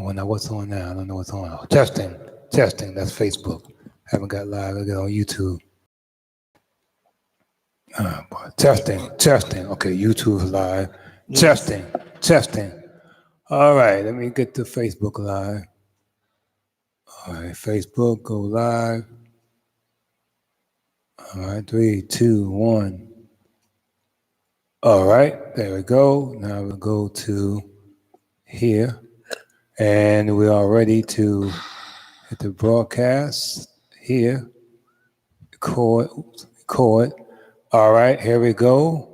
Well, now what's on now? I don't know what's on. Testing. That's Facebook. Haven't got live. I got on YouTube. Boy. Testing. Okay, YouTube is live. Yes. Testing. All right, let me get to Facebook live. All right, Facebook, go live. All right, 3, 2, 1. All right, there we go. Now we'll go to here. And we are ready to hit the broadcast here. Record. All right, here we go.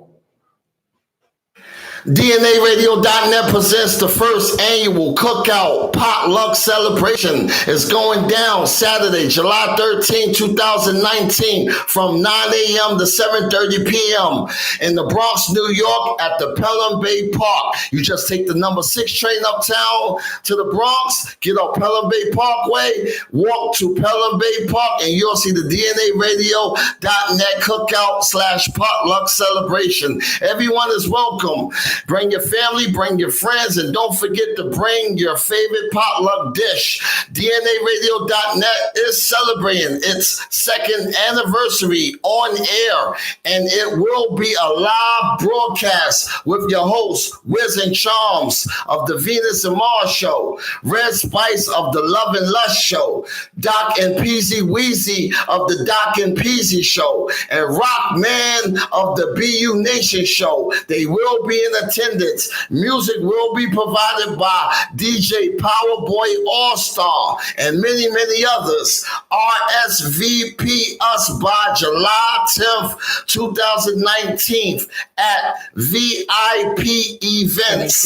DNAradio.net presents the first annual Cookout Potluck Celebration. It's going down Saturday, July 13, 2019 from 9 a.m. to 7:30 p.m. in the Bronx, New York at the Pelham Bay Park. You just take the number 6 train uptown to the Bronx, get off Pelham Bay Parkway, walk to Pelham Bay Park, and you'll see the DNAradio.net Cookout/Potluck Celebration. Everyone is welcome. Bring your family, bring your friends, and don't forget to bring your favorite potluck dish. DNAradio.net is celebrating its 2nd anniversary on air, and it will be a live broadcast with your hosts, Wiz and Charms of the Venus and Mars Show, Red Spice of the Love and Lust Show, Doc and Peasy Weezy of the Doc and Peasy Show, and Rock Man of the BU Nation Show. They will be in attendance. Music will be provided by DJ Powerboy All-Star and many, many others. RSVP us by July 10th, 2019 at VIP events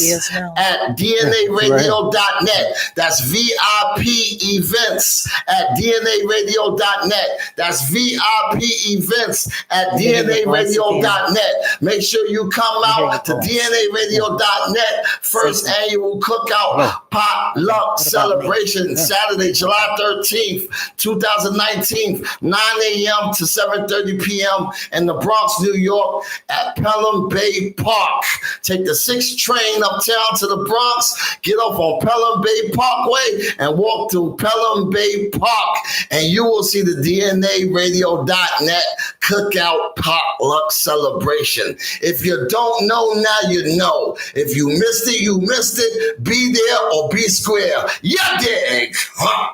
at DNAradio.net. That's VIP events at DNAradio.net. That's VIP events at DNAradio.net. Make sure you come out to DNAradio.net first annual Cookout Potluck Celebration Saturday, July 13th, 2019, 9 a.m. to 7:30 p.m. in the Bronx, New York at Pelham Bay Park. Take the 6 train uptown to the Bronx, get off on Pelham Bay Parkway and walk to Pelham Bay Park, and you will see the DNAradio.net Cookout Potluck Celebration. If you don't know, now you know. If you missed it, you missed it. Be there or be square. Yeah, dig. Huh?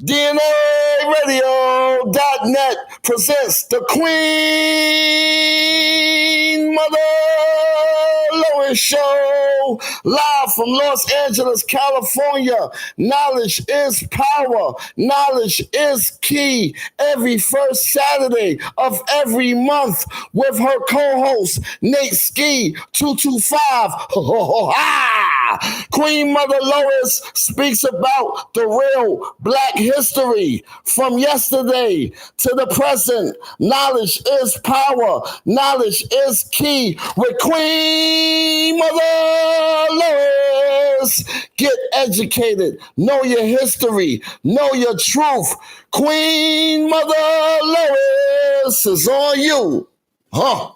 DNAradio.net presents the Queen Mother Lois Show, live from Los Angeles, California. Knowledge is power. Knowledge is key. Every first Saturday of every month with her co-host, Nateski225. Queen Mother Lois speaks about the real Black history from yesterday to the present. Knowledge is power. Knowledge is key with Queen Mother Lois. Get educated. Know your history. Know your truth. Queen Mother Lois is on you. Huh?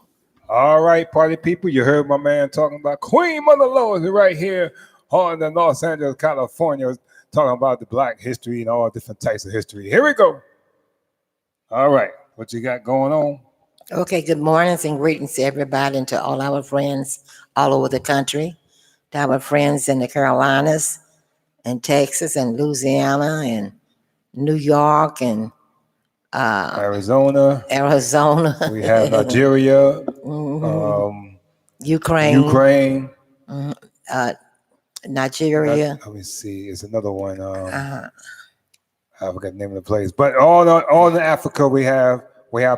All right, party people. You heard my man talking about Queen Mother Lois right here on the Los Angeles, California, talking about the Black history and all different types of history. Here we go. All right, what you got going on? Okay, good mornings and greetings to everybody and to all our friends all over the country, to our friends in the Carolinas and Texas and Louisiana and New York and Arizona. We have Nigeria, Ukraine. Nigeria. Let me see. It's another one. I forgot the name of the place. But all in Africa, we have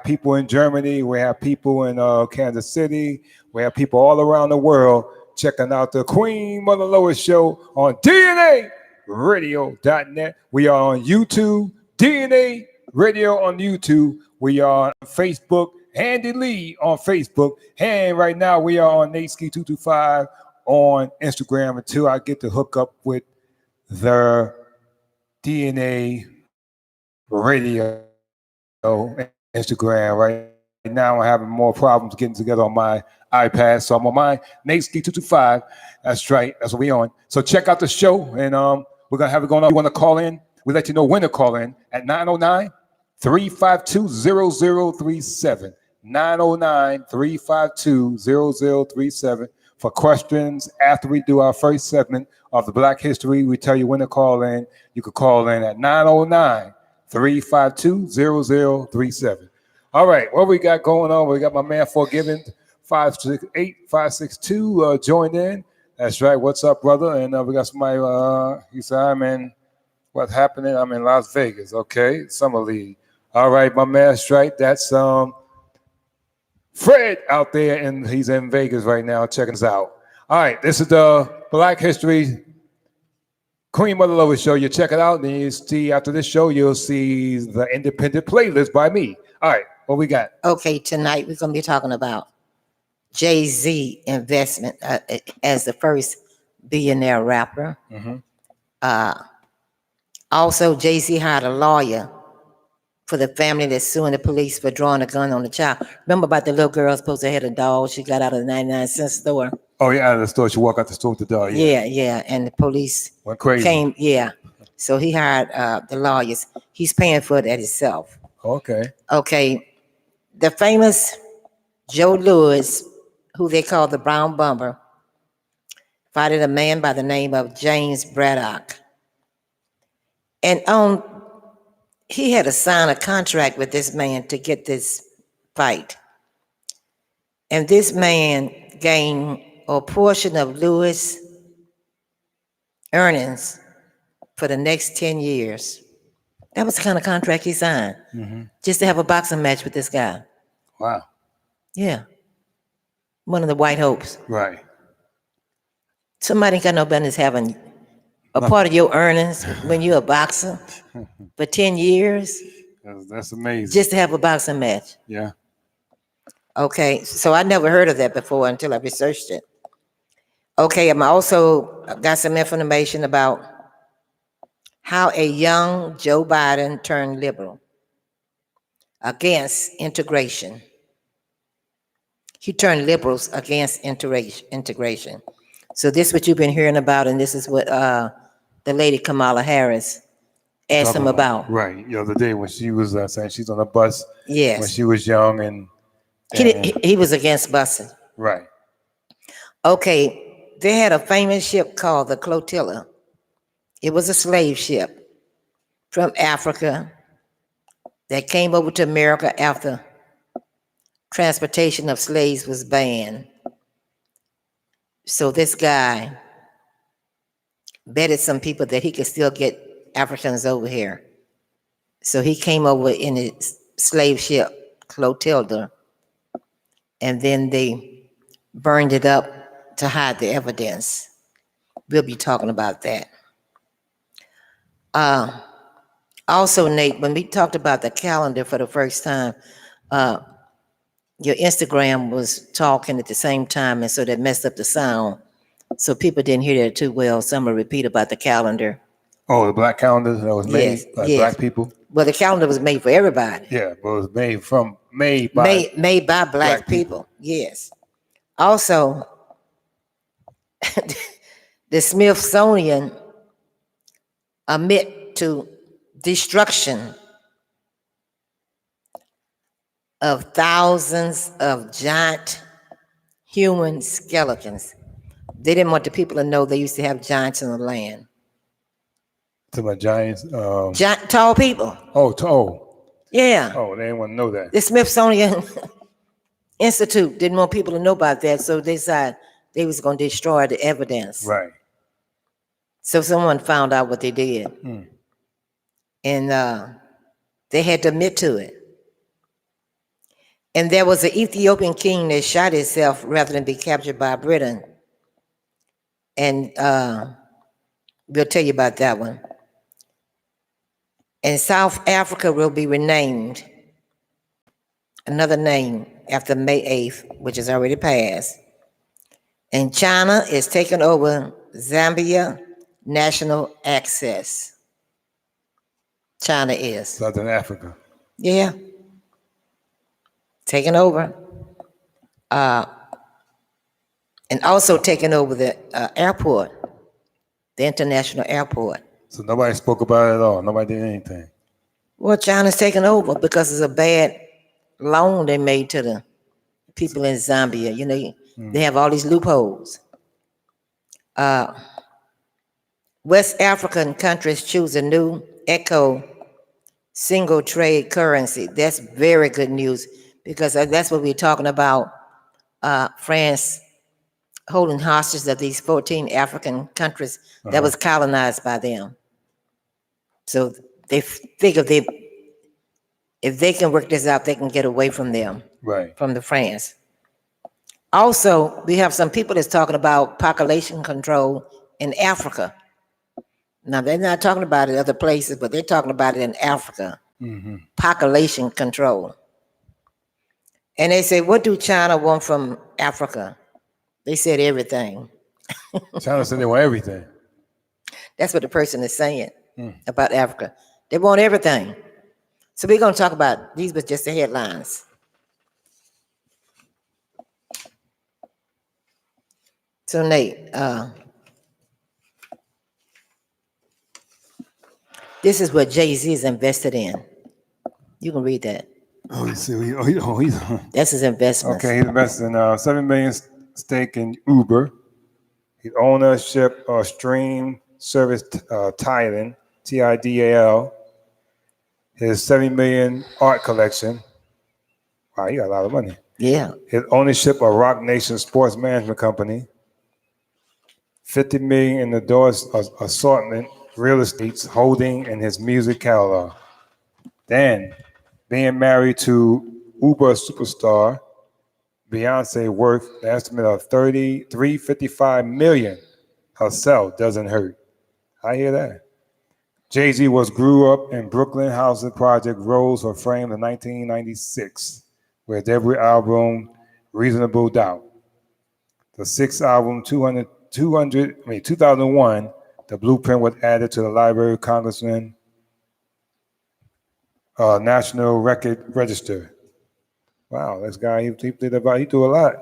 people in Germany. We have people in Kansas City. We have people all around the world checking out the Queen Mother Lois Show on DNAradio.net. We are on YouTube, DNA Radio on YouTube. We are on Facebook, Handy Lee on Facebook. And right now we are on Nateski225 on Instagram until I get to hook up with the DNA Radio Instagram right now I'm having more problems getting together on my iPad. So I'm on my Nateski225. That's right. That's what we on. So check out the show, and we're going to have it going on. You want to call in? We let you know when to call in at 909-352-0037. 909-352-0037 for questions. After we do our first segment of the Black History, we tell you when to call in. You can call in at 909-352-0037. All right, what we got going on? We got my man Forgiven 568-562 joined in. That's right. What's up, brother? And we got somebody. He said, "I'm in. What's happening? I'm in Las Vegas. Okay, Summer League. All right, my man. Straight. That's Fred out there, and he's in Vegas right now checking us out. All right, this is the Black History Queen Mother Lois show. You check it out, and you see after this show, you'll see the independent playlist by me. All right, what we got? Okay, tonight we're going to be talking about Jay-Z investment as the first billionaire rapper. Also, Jay-Z hired a lawyer for the family that's suing the police for drawing a gun on the child. Remember about the little girl supposed to have a dog she got out of the 99-cent store? Oh, yeah, out of the store. She walked out the store with the dog. Yeah. And the police went crazy. Came, So he hired the lawyers. He's paying for it himself. Okay. The famous Joe Louis, who they call the Brown Bomber, fighted a man by the name of James Braddock. And he had to sign a contract with this man to get this fight. And this man gained a portion of Louis' earnings for the next 10 years. That was the kind of contract he signed, just to have a boxing match with this guy. Wow. Yeah. One of the White Hopes. Right. Somebody ain't got no business having a part of your earnings when you're a boxer for 10 years. That's amazing. Just to have a boxing match. Yeah. Okay, so I never heard of that before until I researched it. Okay, I'm also got some information about how a young Joe Biden turned liberal against integration. He turned liberals against integration. So this is what you've been hearing about, and this is what the lady Kamala Harris asked him about. Right, the other day when she was saying she's on a bus. Yes. When she was young and he was against busing. Right. Okay, they had a famous ship called the Clotilla. It was a slave ship from Africa that came over to America after transportation of slaves was banned. So this guy betted some people that he could still get Africans over here. So he came over in his slave ship, Clotilda, and then they burned it up to hide the evidence. We'll be talking about that. Also, Nate, when we talked about the calendar for the first time, your Instagram was talking at the same time, and so that messed up the sound. So people didn't hear that too well. So I'm gonna repeat about the calendar. Oh, the black calendar that was made by black people? Well, the calendar was made for everybody. Yeah, but it was made by black people. Yes. Also, the Smithsonian admit to destruction of thousands of giant human skeletons. They didn't want the people to know they used to have giants in the land. To my giants? Giant, tall people. Oh. Yeah. Oh, they didn't want to know that. The Smithsonian Institute didn't want people to know about that, so they decided they was going to destroy the evidence. Right. So someone found out what they did. And they had to admit to it. And there was an Ethiopian king that shot himself rather than be captured by Britain. And we'll tell you about that one. And South Africa will be renamed another name after May 8th, which is already passed. And China is taking over Zambia national access. China is. Southern Africa. Yeah. taking over, and also taking over the airport, the international airport. So nobody spoke about it at all. Nobody did anything. Well, China's taking over because it's a bad loan they made to the people in Zambia. You know, they have all these loopholes. West African countries choose a new ECO single trade currency. That's very good news because that's what we're talking about. France holding hostage of these 14 African countries that was colonized by them. So they figure if they can work this out, they can get away from them, Right. from the France. Also, we have some people that's talking about population control in Africa. Now, they're not talking about it other places, but they're talking about it in Africa. Population control. And they say, what do China want from Africa? They said everything. China said they want everything. That's what the person is saying about Africa. They want everything. So we're going to talk about, these were just the headlines. So Nate, this is what Jay-Z is invested in. You can read that. Oh, you see, That's his investments. okay. He's invested in $7 million stake in Uber. His ownership of stream service Tidal, TIDAL. His 70 million art collection. Wow, he got a lot of money. Yeah. His ownership of Rock Nation Sports Management Company. 50 million in the Doors assortment real estates holding in his music catalog. Then, being married to Uber superstar Beyonce, worth an estimate of $355 million. Herself doesn't hurt. I hear that. Jay-Z grew up in Brooklyn Housing Project Rose or Frame in 1996, with debut album Reasonable Doubt. The sixth album 2001, the blueprint was added to the Library of Congressman National Record Register. Wow, this guy, he do a lot.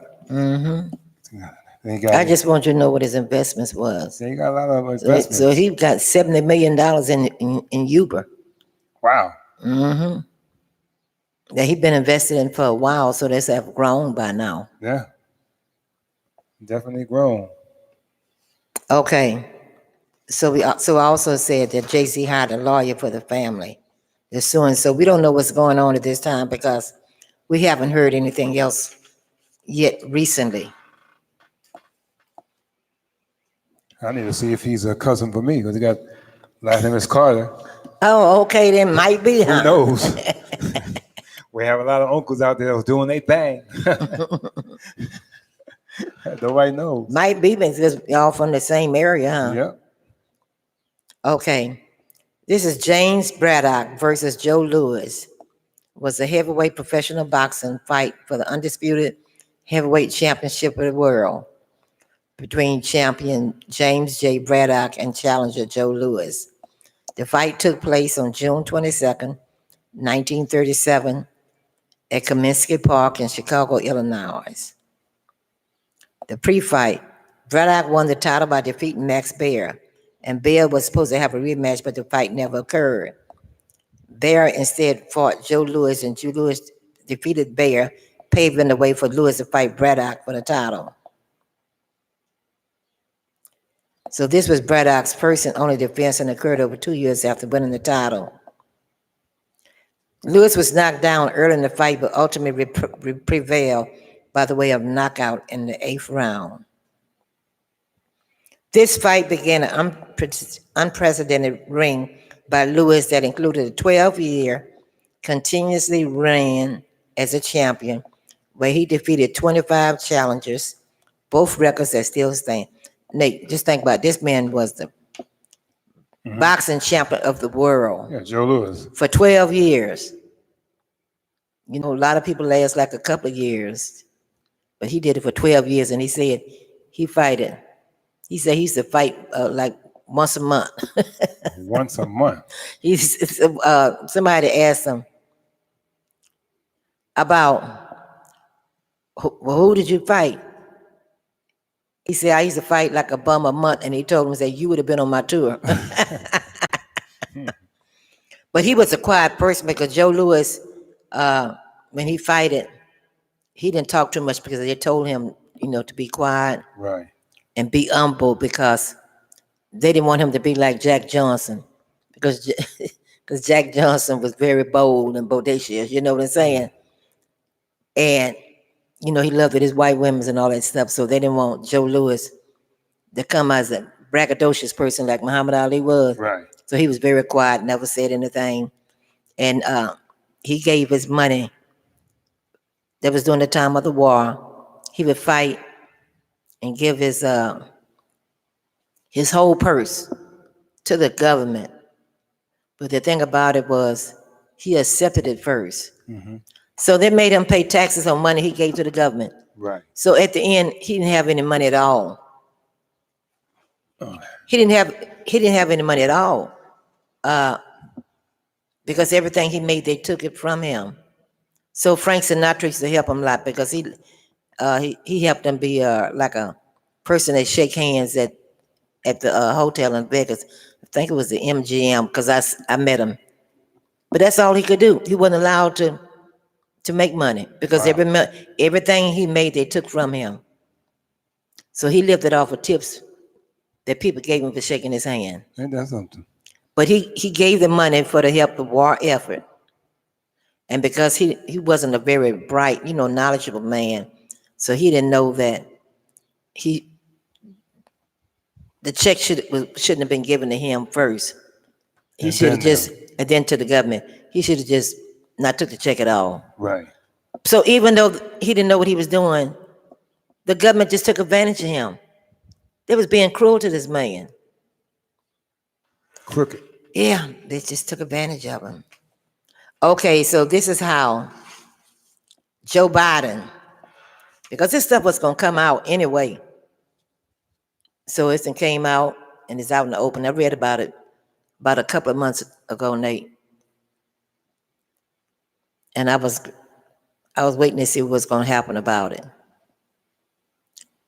I just want you to know what his investments was. He got a lot of investments. So he got $70 million in Uber. Wow. That he's been invested in for a while, so that's have grown by now. Yeah. Definitely grown. Okay. So I also said that Jay-Z hired a lawyer for the family. They're suing. So we don't know what's going on at this time because we haven't heard anything else yet recently. I need to see if he's a cousin for me because he got last name is Carter. Oh, okay, then might be, huh? Who knows? We have a lot of uncles out there that was doing their thing. Nobody knows. Might be because y'all from the same area, huh? Yep. Okay. This is James Braddock versus Joe Louis. Was a heavyweight professional boxing fight for the undisputed heavyweight championship of the world between champion James J. Braddock and challenger Joe Louis. The fight took place on June 22nd, 1937 at Comiskey Park in Chicago, Illinois. The pre-fight, Braddock won the title by defeating Max Baer, and Baer was supposed to have a rematch, but the fight never occurred. Baer instead fought Joe Louis, and Joe Louis defeated Baer, paving the way for Louis to fight Braddock for the title. So this was Braddock's first and only defense and occurred over 2 years after winning the title. Louis was knocked down early in the fight, but ultimately prevailed by the way of knockout in the 8th round. This fight began an unprecedented reign by Louis that included a 12-year continuously reign as a champion, where he defeated 25 challengers, both records that still stand. Nate, just think about it. This man was the boxing champion of the world. Yeah, Joe Louis. For 12 years. You know, a lot of people last like a couple of years, but he did it for 12 years, and he said he fighted. He said he used to fight like once a month. Once a month. Somebody asked him about Well, who did you fight? He said, I used to fight like a bum a month. And he told him, that you would have been on my tour. But he was a quiet person because Joe Louis, when he fighted, he didn't talk too much because they told him, to be quiet Right. and be humble because they didn't want him to be like Jack Johnson because because Jack Johnson was very bold and bodacious. You know what I'm saying? And he loved it, his white women and all that stuff. So they didn't want Joe Louis to come as a braggadocious person like Muhammad Ali was. Right. So he was very quiet, never said anything. And he gave his money. That was during the time of the war. He would fight and give his whole purse to the government. But the thing about it was he accepted it first. Mm-hmm. So they made him pay taxes on money he gave to the government. Right. So at the end, he didn't have any money at all. Oh. He didn't have any money at all. Because everything he made, they took it from him. So Frank Sinatra used to help him a lot because he helped him be like a person that shake hands at the hotel in Vegas. I think it was the MGM because I met him. But that's all he could do. He wasn't allowed to make money because everything he made, they took from him. So he lived it off of tips that people gave him for shaking his hand. Ain't that something? But he gave the money for to help the war effort. And because he wasn't a very bright, knowledgeable man, so he didn't know that the check shouldn't have been given to him first. He should have just, and then to the government. He should have just not took the check at all. Right. So even though he didn't know what he was doing, the government just took advantage of him. They was being cruel to this man. Crooked. Yeah, they just took advantage of him. Okay, so this is how Joe Biden, because this stuff was going to come out anyway. So it came out and it's out in the open. I read about it about a couple of months ago, Nate. And I was waiting to see what's going to happen about it.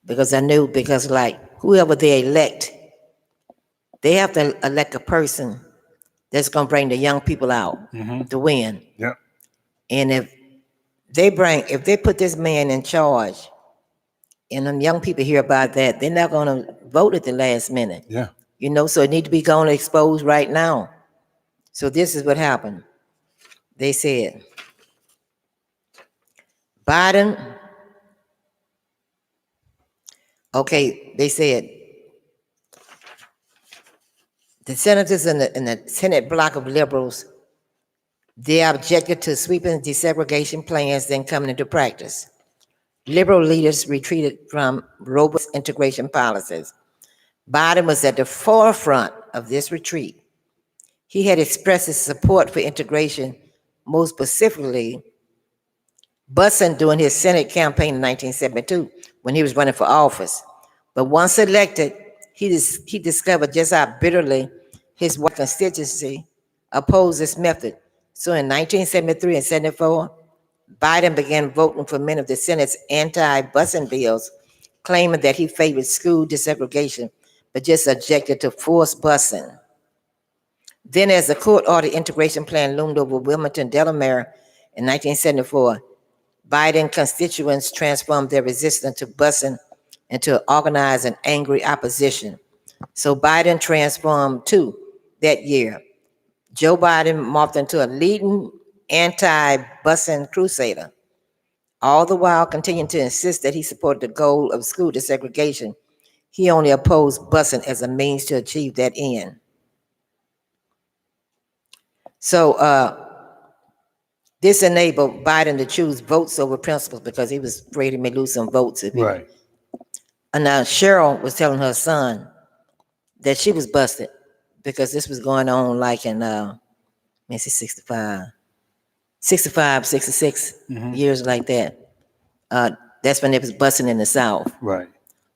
Because I knew, because like whoever they elect, they have to elect a person that's going to bring the young people out to win. Yep. And if they put this man in charge, and them young people hear about that, they're not going to vote at the last minute. Yeah. So it need to be going to expose right now. So this is what happened. They said, Biden, okay, they said, the senators in the Senate bloc of liberals, they objected to sweeping desegregation plans then coming into practice. Liberal leaders retreated from robust integration policies. Biden was at the forefront of this retreat. He had expressed his support for integration, most specifically busing during his Senate campaign in 1972 when he was running for office. But once elected, he discovered just how bitterly his white constituency opposed this method. So in 1973 and 74, Biden began voting for many of the Senate's anti-busing bills, claiming that he favored school desegregation, but just objected to forced busing. Then as the court-ordered integration plan loomed over Wilmington, Delaware in 1974, Biden constituents transformed their resistance to busing into organized and angry opposition. So Biden transformed too that year. Joe Biden morphed into a leading anti-busing crusader, all the while continuing to insist that he supported the goal of school desegregation. He only opposed busing as a means to achieve that end. So this enabled Biden to choose votes over principles because he was afraid he may lose some votes. Right. And now Cheryl was telling her son that she was busted because this was going on like in, 65, 66 years like that. That's when it was busting in the South. Right.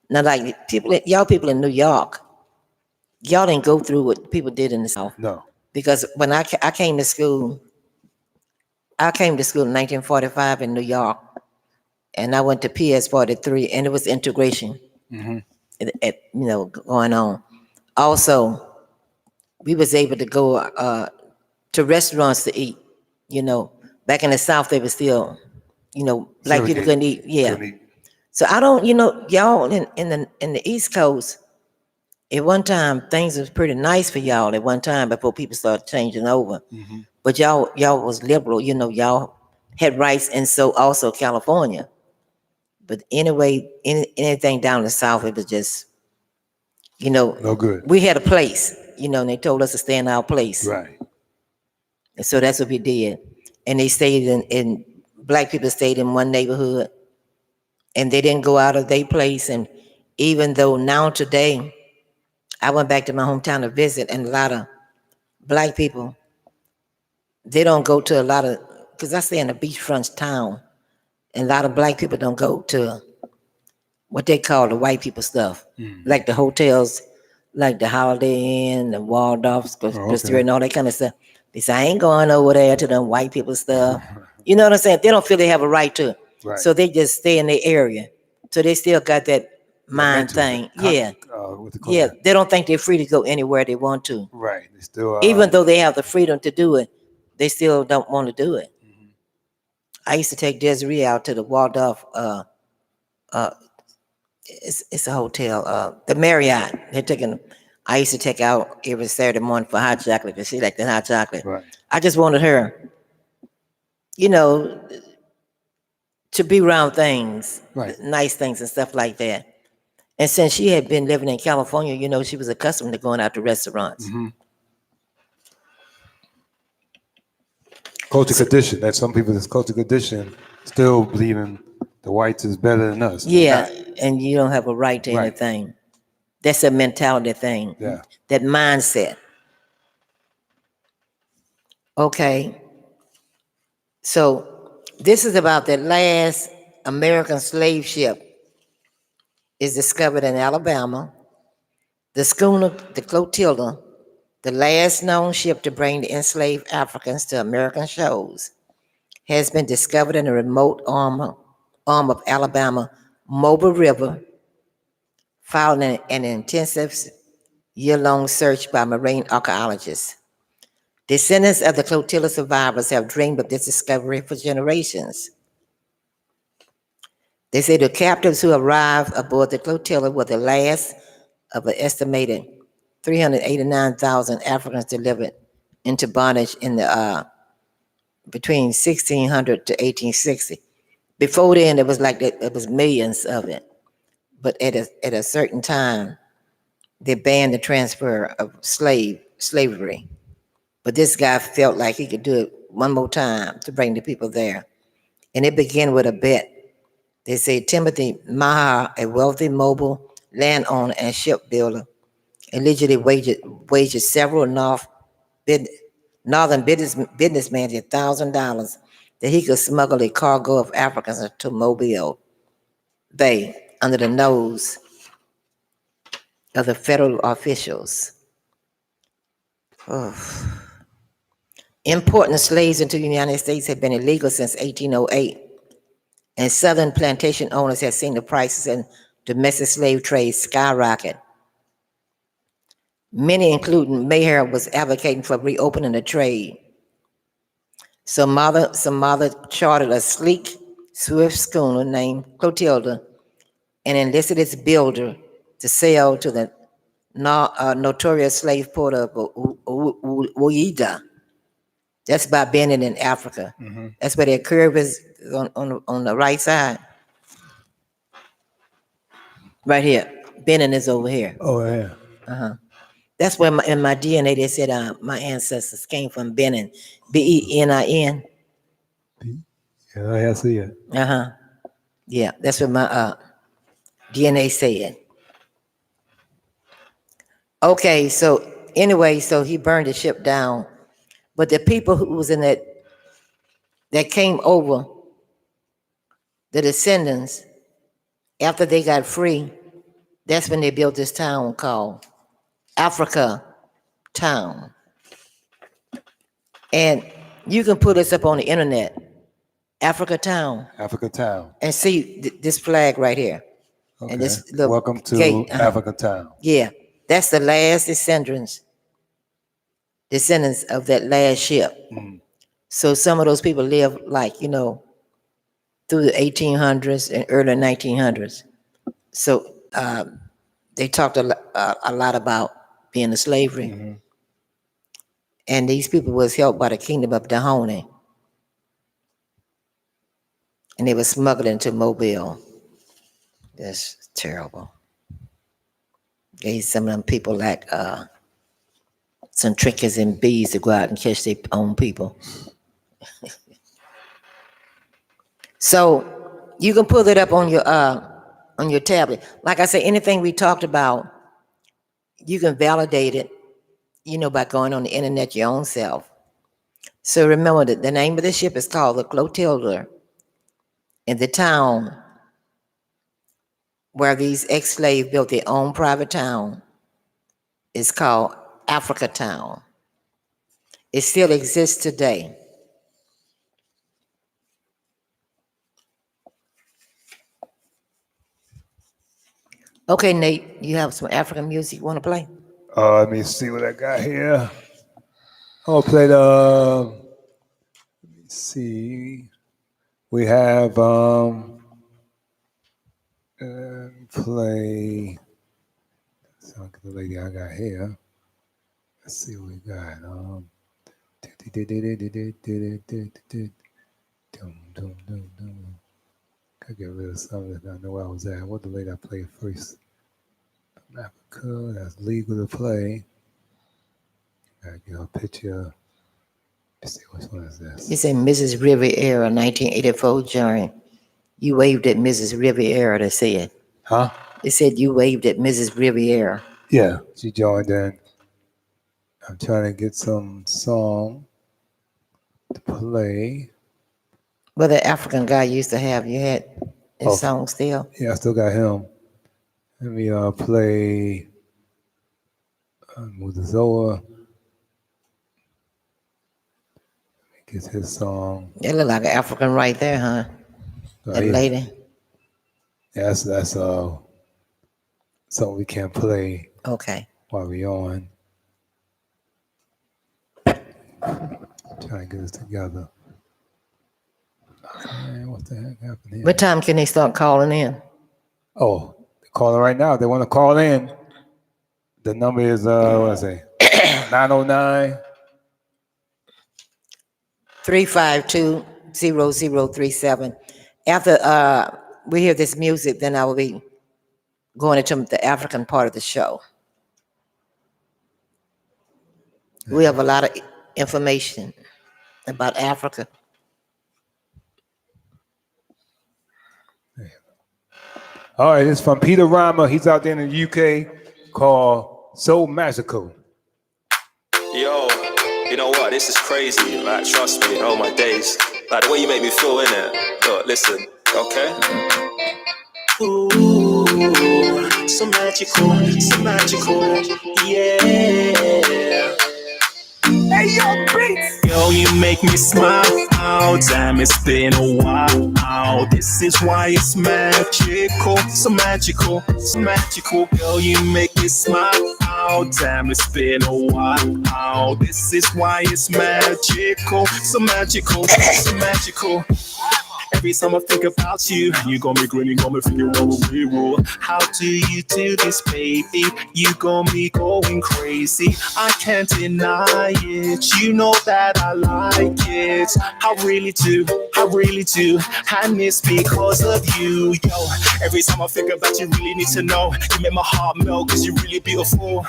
Now, like y'all people in New York, y'all didn't go through what people did in the South. No. Because when I came to school in 1945 in New York, and I went to PS 43, and it was integration, Mm-hmm. going on. Also, we was able to go to restaurants to eat. You know, back in the South, they were still, black people couldn't eat. Yeah. Couldn't eat. So I don't, y'all in the East Coast, at one time things was pretty nice for y'all at one time before people started changing over. Mm-hmm. But y'all was liberal, y'all had rights, and so also California. But anyway, anything down the South, it was just, No good. we had a place, and they told us to stay in our place. Right. And so that's what we did. And they stayed in black people stayed in one neighborhood, and they didn't go out of their place. And even though now today, I went back to my hometown to visit, and a lot of black people, they don't go to a lot of, because I stay in a beachfront town, and a lot of black people don't go to what they call the white people stuff, Mm-hmm. like the hotels, like the Holiday Inn, the Waldorfs, Okay. and all that kind of stuff. They say, I ain't going over there to them white people stuff. You know what I'm saying? They don't feel they have a right to. Right. So they just stay in their area. So they still got that mind mental, thing. Yeah. What they call Yeah. that? They don't think they're free to go anywhere they want to. Right. They still Even though they have the freedom to do it, they still don't want to do it. Mhm. I used to take Desiree out to the Waldorf, it's a hotel, the Marriott. I used to take out every Saturday morning for hot chocolate because she liked the hot chocolate. Right. I just wanted her, you know, to be around things, Right. nice things and stuff like that. And since she had been living in California, she was accustomed to going out to restaurants. Mm-hmm. Culture condition. That some people that's culture condition still believing the whites is better than us. Yeah, and you don't have a right to Right. anything. That's a mentality thing. Yeah. That mindset. Okay. So this is about the last American slave ship is discovered in Alabama. The schooner, the Clotilda, the last known ship to bring the enslaved Africans to American shores, has been discovered in a remote arm of Alabama, Mobile River, following an intensive year-long search by marine archaeologists. Descendants of the Clotilda survivors have dreamed of this discovery for generations. They say the captives who arrived aboard the Clotilda were the last of an estimated 389,000 Africans delivered into bondage in the between 1600 to 1860. Before then, it was like that. It was millions of it, but at a certain time, they banned the transfer of slavery. But this guy felt like he could do it one more time to bring the people there, and it began with a bet. They say Timothy Maher, a wealthy mobile landowner and shipbuilder, allegedly wagered several northern businessmen $1,000 that he could smuggle a cargo of Africans into Mobile Bay under the nose of the federal officials. Oh. Importing slaves into the United States had been illegal since 1808, and Southern plantation owners had seen the prices in domestic slave trade skyrocket. Many, including Mayer, was advocating for reopening the trade. Some mother chartered a sleek, swift schooner named Clotilda and enlisted its builder to sail to the notorious slave port of Ouida. That's by Benin in Africa. Mm-hmm. That's where their curve is on the right side. Right here. Benin is over here. Oh yeah. That's where in my DNA they said my ancestors came from Benin. Benin. Yeah, I see it. Yeah, that's what my DNA said. Okay, so anyway, so he burned the ship down. But the people who was in that came over, the descendants, after they got free, that's when they built this town called Africa Town. And you can put this up on the internet. Africa Town. Africa Town. And see this flag right here. Okay. And this little Welcome to gate. Africa Town. Yeah, that's the last descendants of that last ship. So some of those people live like, through the 1800s and early 1900s. So they talked a lot about being a slavery. And these people was helped by the kingdom of Dahomey. And they were smuggled into Mobile. That's terrible. Gave some of them people like some trinkets and bees to go out and catch their own people. So you can pull it up on your tablet. Like I said, anything we talked about, you can validate it, by going on the internet your own self. So remember that the name of the ship is called the Clotilda, and the town where these ex-slaves built their own private town is called Africa Town. It still exists today. Okay, Nate, you have some African music you want to play? Let me see what I got here. I'll play let me see. We have play. So the lady I got here. Let's see what we got. I get rid of something that I know where I was at. What the lady I played first? From Africa, that's legal to play. Gotta get a picture. Let's see, which one is this? You said Mrs. Riviera, 1984 journey. You waved at Mrs. Riviera to say it. Huh? It said you waved at Mrs. Riviera. Yeah, she joined in. I'm trying to get some song to play. Well, the African guy used to have, you had his song still? Yeah, I still got him. Let me play Mudazoa. Let me get his song. It look like an African right there, huh? That lady. Yeah, that's something we can't play. Okay. While we on. Trying to get this together. Man, what the heck happened here? What time can they start calling in? Oh, they're calling right now. They want to call in. The number is, what did I say? 909 352-0037. After we hear this music, then I will be going into the African part of the show. We have a lot of information about Africa. All right, it's from Peter Rama. He's out there in the UK, called So Magical. Yo, you know what? This is crazy. Like, trust me, oh my days. Like, the way you make me feel, innit? Look, listen, okay? Ooh, so magical, yeah. Hey, yo, beats. Yo, you make me smile. Oh, damn, it's been a while. Oh, this is why it's magical. So magical, Girl, you make me smile. Oh, damn, it's been a while. Oh, this is why it's magical. So magical. Every time I think about you, you got me grinning, got me thinking, whoa. How do you do this, baby? You got me going crazy. I can't deny it. You know that I like it. I really do. And it's because of you, yo. Every time I think about you, really need to know. You make my heart melt, cause you're really beautiful.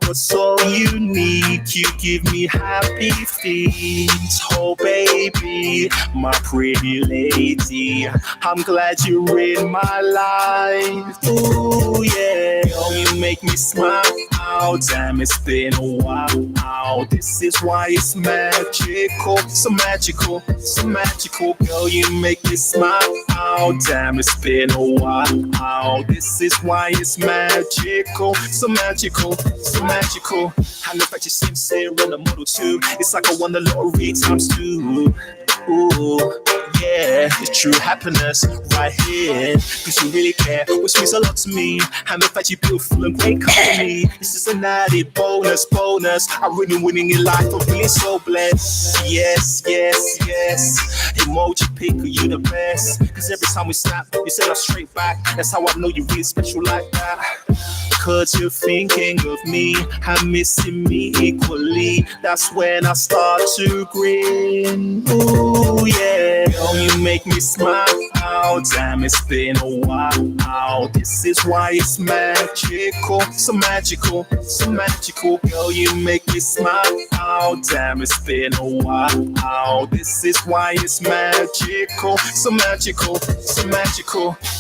You're so unique, you give me happy feelings. Oh baby, my pretty lady, I'm glad you're in my life. Ooh yeah, girl, you make me smile. Oh damn, it's been a while. Oh, this is why it's magical. So magical. Girl, you make me smile. Oh damn, it's been a while. Oh, this is why it's magical. So magical. And the fact you sincere and a model too. It's like I won the lottery times two. Ooh, yeah, the true happiness right here. Cause you really care, which means a lot to me. And the fact you're beautiful and great company. This is an added bonus. I'm really winning in life, I'm really so blessed. Yes. Emoji picker, you the best. Cause every time we snap, you send us straight back. That's how I know you're really special like that. Cause you're thinking of me and missing me equally. That's when I start to grin. Ooh, yeah. Girl, you make me smile. Damn, it's been a while. This is why it's magical. So magical. Girl, you make me smile. Damn, it's been a while. This is why it's magical. So magical.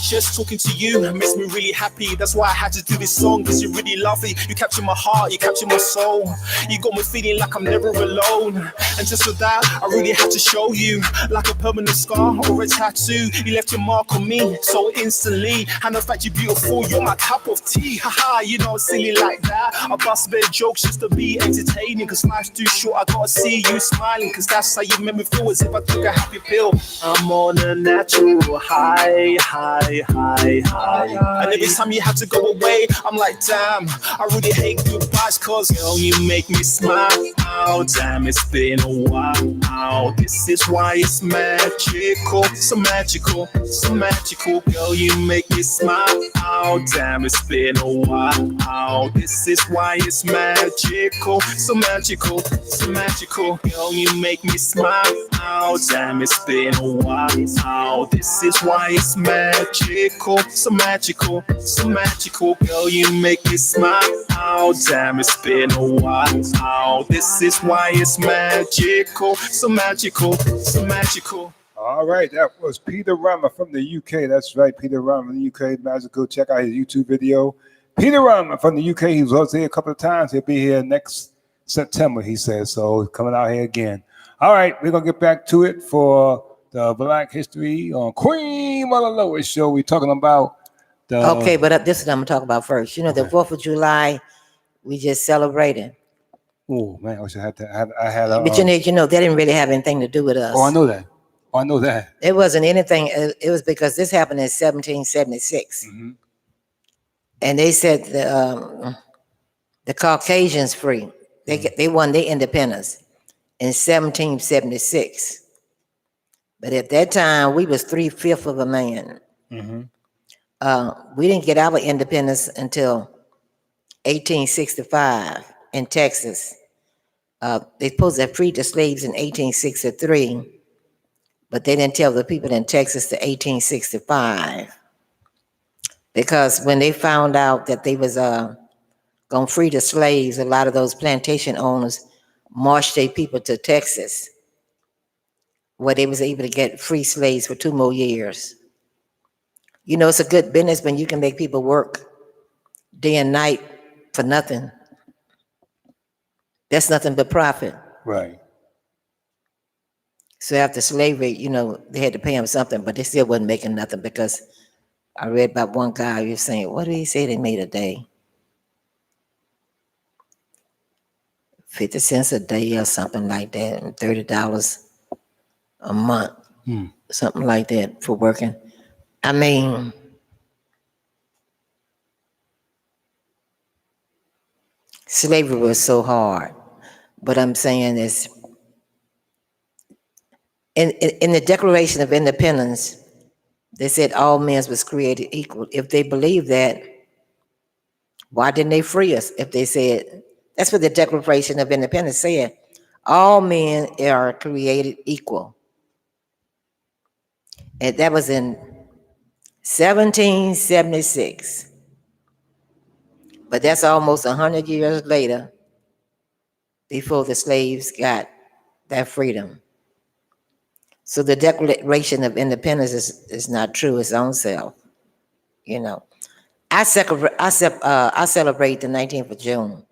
Just talking to you makes me really happy. That's why I had to do this song, cause you're really lovely. You capture my heart, you capture my soul. You got me feeling like I'm never alone. And just for that, I really had to show you. Like a permanent scar or a tattoo, you left your mark on me so instantly. And the fact you're beautiful, you're my cup of tea. Haha, you know, silly like that. I bust a bit of jokes just to be entertaining. Cause life's too short, I gotta see you smiling. Cause that's how you make me feel, as if I took a happy pill. I'm on a natural high. And every time you have to go away, I'm like, damn, I really hate goodbyes. Cause girl, you make me smile. Damn, it's been a while. This is why it's magical. So magical. Girl, you make me smile. Damn, it's been a while. This is why it's magical. So magical. Girl, you make me smile. Damn, it's been a while. This is why it's magical. So magical. Girl, you make me smile. Damn, it's been a while. This is why it's magical. So magical. All right, that was Peter Rama from the UK. That's right, Peter Rama from the UK. Magical. Check out his YouTube video. Peter Rama from the UK. He was here a couple of times. He'll be here next September, he says. So he's coming out here again. All right, we're going to get back to it for the Black History on Queen Mother Lois show. We're talking about the... Okay, but this is what I'm going to talk about first. You know, the 4th of July, we just celebrated. Oh, man, I wish I had a... But you know, that didn't really have anything to do with us. Oh, I know that. It wasn't anything. It was because this happened in 1776. Mm-hmm. And they set the Caucasians free. They won their independence in 1776. But at that time, we was 3/5 of a man. Mm-hmm. We didn't get our independence until 1865 in Texas. They supposed to have freed the slaves in 1863, but they didn't tell the people in Texas to 1865. Because when they found out that they was going to free the slaves, a lot of those plantation owners marched their people to Texas, where they was able to get free slaves for 2 more years. You know, it's a good business when you can make people work day and night for nothing. That's nothing but profit. Right. So after slavery, you know, they had to pay them something, but they still wasn't making nothing, because I read about one guy who was saying, what did he say they made a day? 50 cents a day or something like that, and $30 a month, something like that for working. I mean, slavery was so hard. But I'm saying is, in the Declaration of Independence, they said all men was created equal. If they believed that, why didn't they free us? If they said, that's what the Declaration of Independence said, all men are created equal. And that was in 1776. But that's almost 100 years later before the slaves got that freedom. So the Declaration of Independence is not true its own self, you know. I celebrate the 19th of June.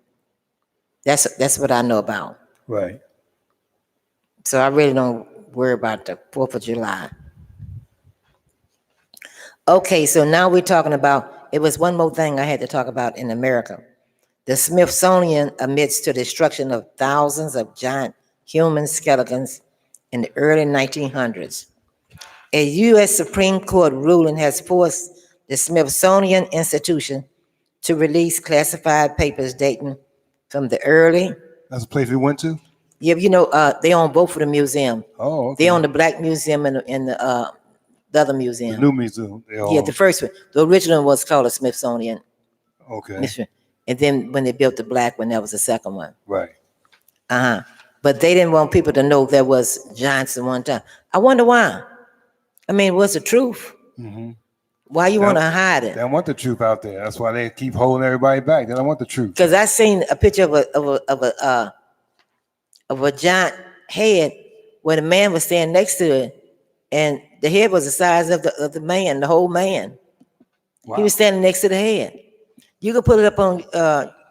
That's what I know about. Right. So I really don't worry about the 4th of July. Okay, so now we're talking about, it was one more thing I had to talk about in America. The Smithsonian admits to destruction of thousands of giant human skeletons in the early 1900s. A U.S. Supreme Court ruling has forced the Smithsonian Institution to release classified papers dating from the early. That's a place we went to? Yeah, they own both of the museums. Oh, They okay. own the Black Museum and the other The museum. new museum. Yeah, the first one. The original was called the Smithsonian. Okay. And then when they built the black one, that was the second one. Right. But they didn't want people to know there was Johnson one time. I wonder why. I mean, what's the truth? Why you want to hide it? They don't want the truth out there. That's why they keep holding everybody back. They don't want the truth. Because I seen a picture of a giant head where the man was standing next to it, and the head was the size of the man, the whole man. Wow. He was standing next to the head. You can put it up on.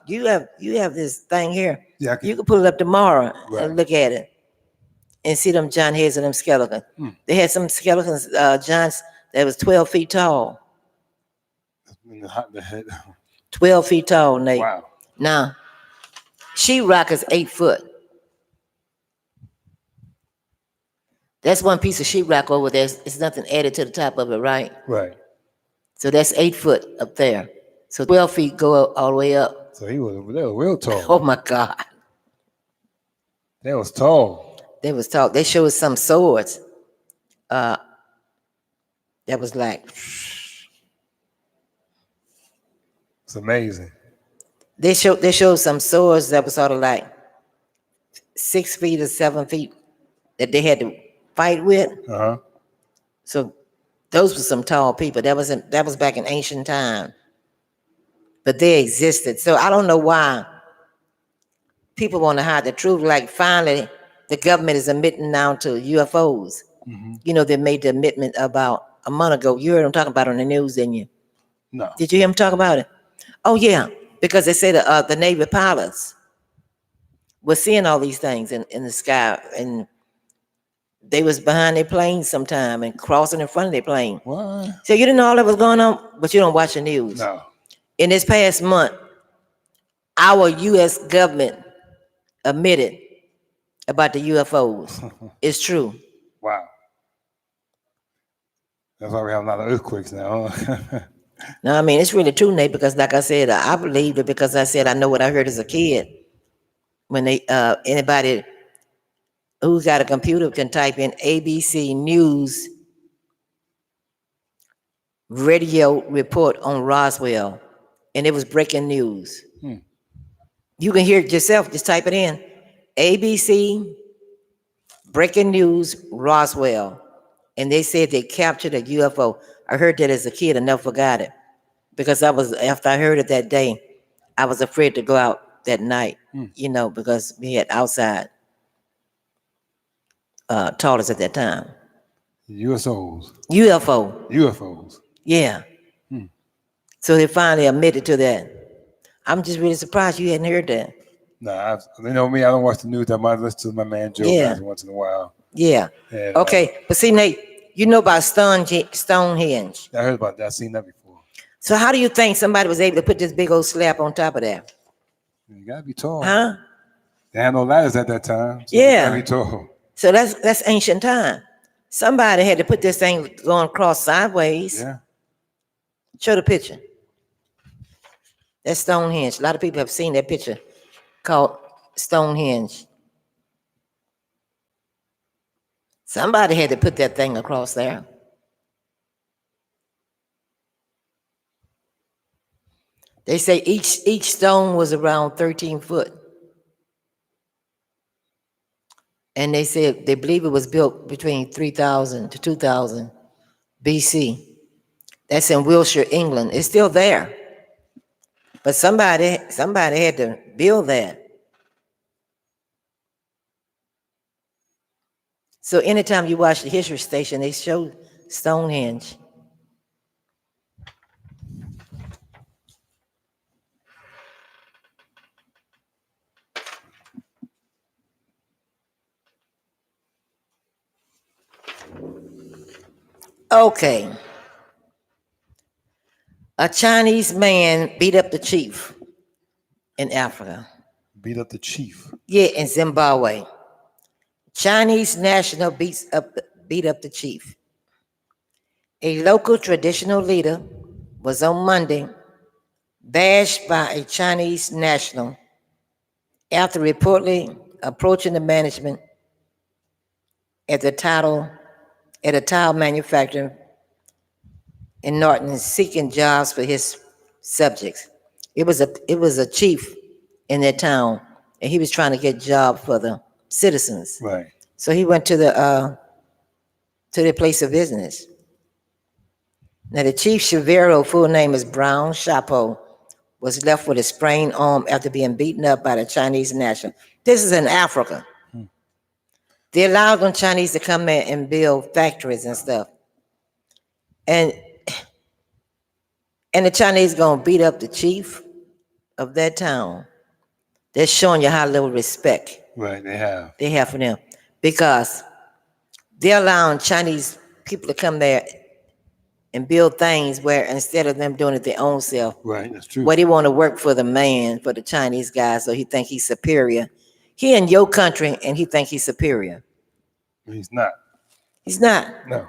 You have this thing here. Yeah, you can put it up tomorrow Right. and look at it and see them giant heads and them skeletons. They had some skeletons, giants that was 12 feet tall. The head. 12 feet tall, Nate. Wow. Now, sheetrock is 8 foot. That's one piece of sheetrock over there. It's nothing added to the top of it, right? Right. So that's 8 foot up there. So 12 feet go all the way up. So they were real tall. Oh my God. They was tall. They was tall. They showed some swords. That was like. It's amazing. They showed some swords that was sort of like 6 feet or 7 feet that they had to fight with. So those were some tall people. That was back in ancient time. But they existed. So I don't know why people want to hide the truth. Like finally, the government is admitting now to UFOs. They made the admittment about a month ago. You heard them talking about it on the news, didn't you? No. Did you hear them talk about it? Oh yeah, because they say the Navy pilots were seeing all these things in the sky, and they was behind their plane sometime and crossing in front of their plane. What? So you didn't know all that was going on, but you don't watch the news. No. In this past month, our U.S. government admitted about the UFOs. It's true. Wow. That's why we have a lot of earthquakes now. No, I mean, it's really true, Nate, because like I said, I believed it because I said I know what I heard as a kid. When anybody who's got a computer can type in ABC News radio report on Roswell, and it was breaking news. You can hear it yourself. Just type it in. ABC breaking news Roswell. And they said they captured a UFO. I heard that as a kid. I never forgot it. Because after I heard it that day, I was afraid to go out that night, because we had outside toilets at that time. USOs. UFOs. Yeah. So they finally admitted to that. I'm just really surprised you hadn't heard that. Nah, they know me. I don't watch the news. I might listen to my man Joe Madden once in a while. Yeah. And, okay. But see, Nate, you know about Stonehenge. I heard about that. I've seen that before. So how do you think somebody was able to put this big old slab on top of that? You gotta be tall. Huh? They had no ladders at that time. So yeah. You gotta be tall. So that's ancient time. Somebody had to put this thing going across sideways. Yeah. Show the picture. That's Stonehenge. A lot of people have seen that picture called Stonehenge. Somebody had to put that thing across there. They say each stone was around 13 foot. And they said they believe it was built between 3000 to 2000 BC. That's in Wiltshire, England. It's still there. But somebody had to build that. So anytime you watch the History Station, they show Stonehenge. Okay. A Chinese man beat up the chief in Africa. Beat up the chief? Yeah, in Zimbabwe. Chinese national beat up the chief. A local traditional leader was on Monday bashed by a Chinese national after reportedly approaching the management at the tile manufacturer in Norton seeking jobs for his subjects. It was a chief in that town, and he was trying to get jobs for the citizens. Right. So he went to their place of business. Now the chief Chavero, full name is Brown Chapeau, was left with a sprained arm after being beaten up by the Chinese national. This is in Africa. They allowed them Chinese to come in and build factories and stuff. And the Chinese gonna beat up the chief of that town. They're showing you how little respect Right. They have for them. Because they're allowing Chinese people to come there and build things where instead of them doing it their own self, Right. That's true. where they want to work for the man, for the Chinese guy, so he think he's superior. He in your country and he think he's superior. He's not. He's not. No.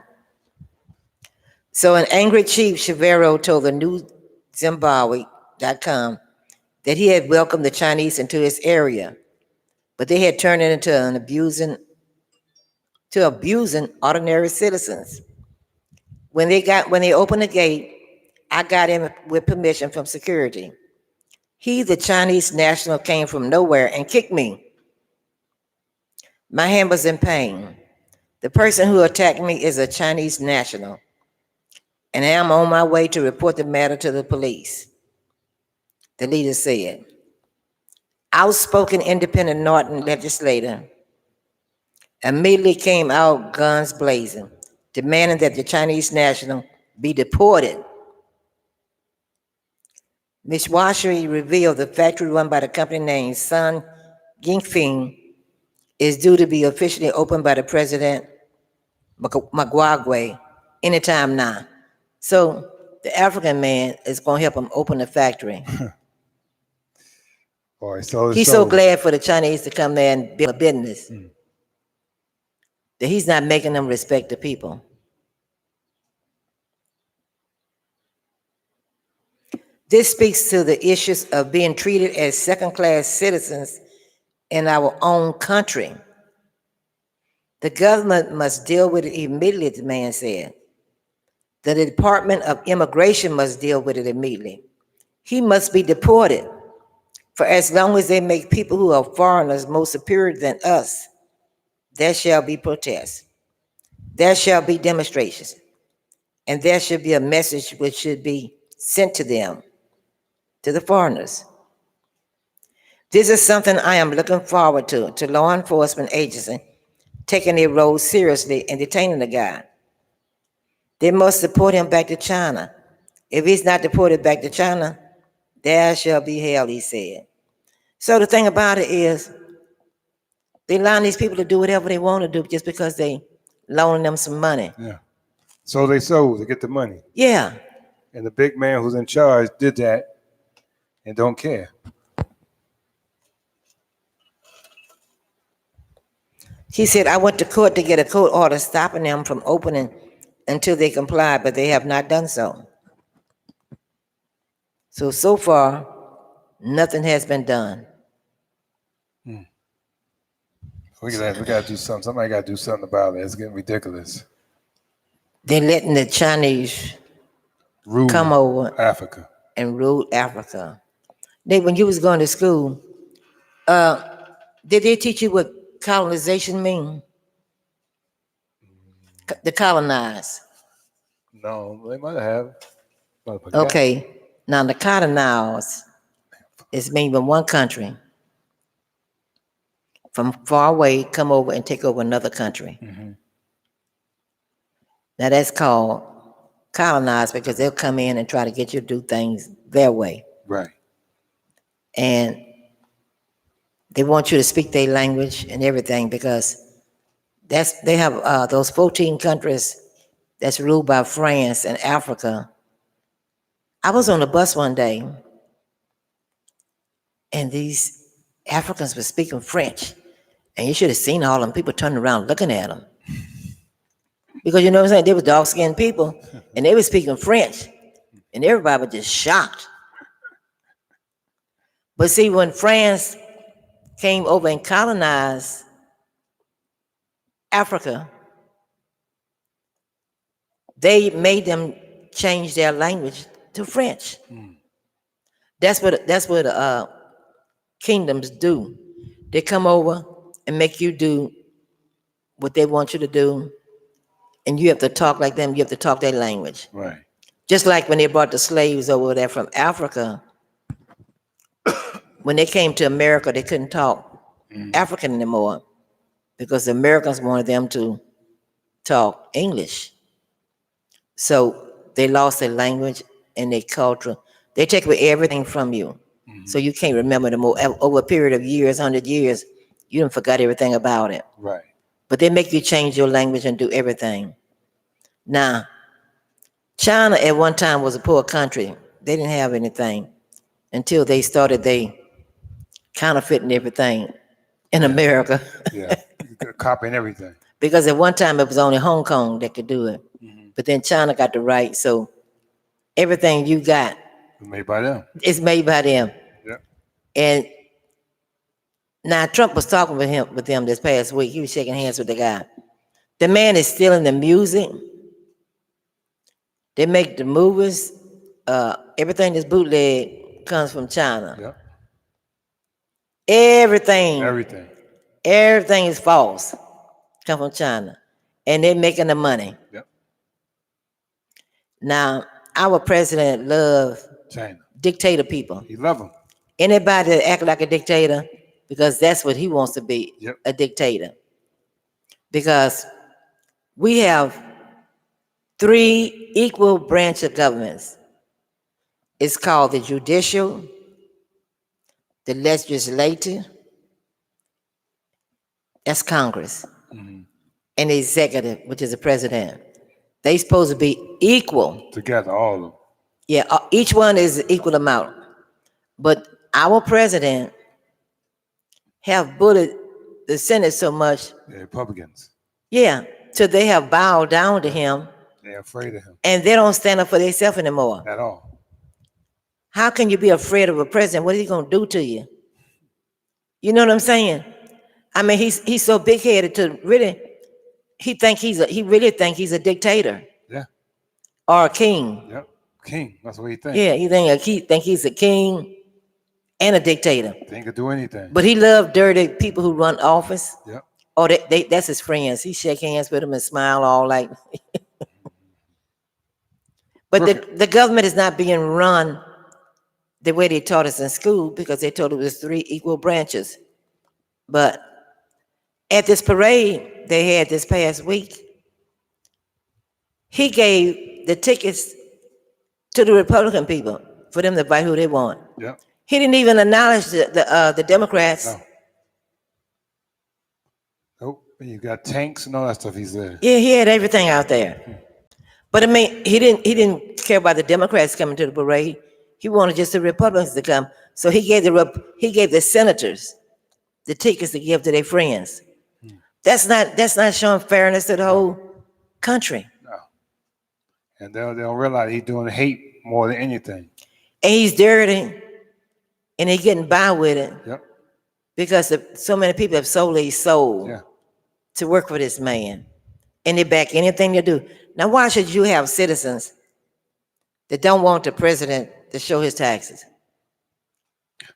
So an angry chief, Chavero, told the New Zimbabwe.com that he had welcomed the Chinese into his area, but they had turned it into abusing ordinary citizens. When they opened the gate, I got in with permission from security. He, the Chinese national, came from nowhere and kicked me. My hand was in pain. The person who attacked me is a Chinese national, and I am on my way to report the matter to the police, the leader said. Outspoken independent Norton legislator immediately came out guns blazing, demanding that the Chinese national be deported. Ms. Washington revealed the factory run by the company named Sun Yingfeng is due to be officially opened by the president Magwagwe anytime now. So the African man is going to help him open the factory. Boy, so He's so glad for the Chinese to come there and build a business that he's not making them respect the people. This speaks to the issues of being treated as second-class citizens in our own country. The government must deal with it immediately, the man said. The Department of Immigration must deal with it immediately. He must be deported. For as long as they make people who are foreigners more superior than us, there shall be protests. There shall be demonstrations. And there should be a message which should be sent to them, to the foreigners. This is something I am looking forward to law enforcement agencies taking their role seriously and detaining the guy. They must deport him back to China. If he's not deported back to China, there shall be hell, he said. So the thing about it is, they allowing these people to do whatever they want to do just because they loaning them some money. Yeah. So they sold to get the money. Yeah. And the big man who's in charge did that and don't care. He said, I went to court to get a court order stopping them from opening until they comply, but they have not done so. So far, nothing has been done. We got to do something. Somebody got to do something about it. It's getting ridiculous. They're letting the Chinese come over Africa and rule Africa. When you was going to school, did they teach you what colonization mean? The colonized. No, they might have. Okay, now the colonized is mean from one country, from far away, come over and take over another country. Mm-hmm. Now that's called colonized because they'll come in and try to get you to do things their way. Right. And they want you to speak their language and everything because they have those 14 countries that's ruled by France and Africa. I was on a bus one day and these Africans were speaking French, and you should have seen all them people turning around looking at them. Because you know what I'm saying? They were dark-skinned people, And they were speaking French, and everybody was just shocked. But see, when France came over and colonized Africa, they made them change their language to French. That's what kingdoms do. They come over and make you do what they want you to do, and you have to talk like them. You have to talk their language. Right. Just like when they brought the slaves over there from Africa, when they came to America, they couldn't talk African anymore because the Americans wanted them to talk English. So they lost their language and their culture. They take away everything from you. So you can't remember them over a period of years, 100 years, you done forgot everything about it. Right. But they make you change your language and do everything. Now, China at one time was a poor country. They didn't have anything until they started counterfeiting everything in America. Yeah. Copying everything. Because at one time it was only Hong Kong that could do it. But then China got the right, so everything you got Made by them. is made by them. Yeah. And now Trump was talking with them this past week. He was shaking hands with the guy. The man is stealing the music. They make the movies. Everything that's bootleg comes from China. Yeah. Everything is false. Come from China. And they're making the money. Yep. Now, our president loves China. dictator people. He love them. Anybody that act like a dictator, because that's what he wants to be, a dictator. Because we have 3 equal branch of governments. It's called the judicial, the legislative, that's Congress, and the executive, which is the president. They supposed to be equal. Together, all of them. Yeah, each one is equal amount. But our president have bullied the Senate so much. The Republicans. Yeah, so they have bowed down to him. They're afraid of him. And they don't stand up for themselves anymore. At all. How can you be afraid of a president? What is he going to do to you? You know what I'm saying? I mean, he's so big-headed to really, he really think he's a dictator. Yeah. Or a king. Yep. King. That's what he thinks. Yeah, he think he's a king and a dictator. They could do anything. But he loved dirty people who run office. Yep. Oh, that's his friends. He shake hands with them and smile all like. But the government is not being run the way they taught us in school, because they told it was 3 equal branches. But at this parade they had this past week, he gave the tickets to the Republican people for them to buy who they want. Yep. He didn't even acknowledge the Democrats. No. Nope. You got tanks and all that stuff. He's there. Yeah, he had everything out there. But I mean, he didn't care about the Democrats coming to the parade. He wanted just the Republicans to come. So he gave the senators the tickets to give to their friends. That's not showing fairness to the whole country. No. And they'll realize he's doing hate more than anything. And he's dirty, and he's getting by with it. Yep. Because so many people have sold their soul to work for this man. And they back anything they do. Now, why should you have citizens that don't want the president to show his taxes?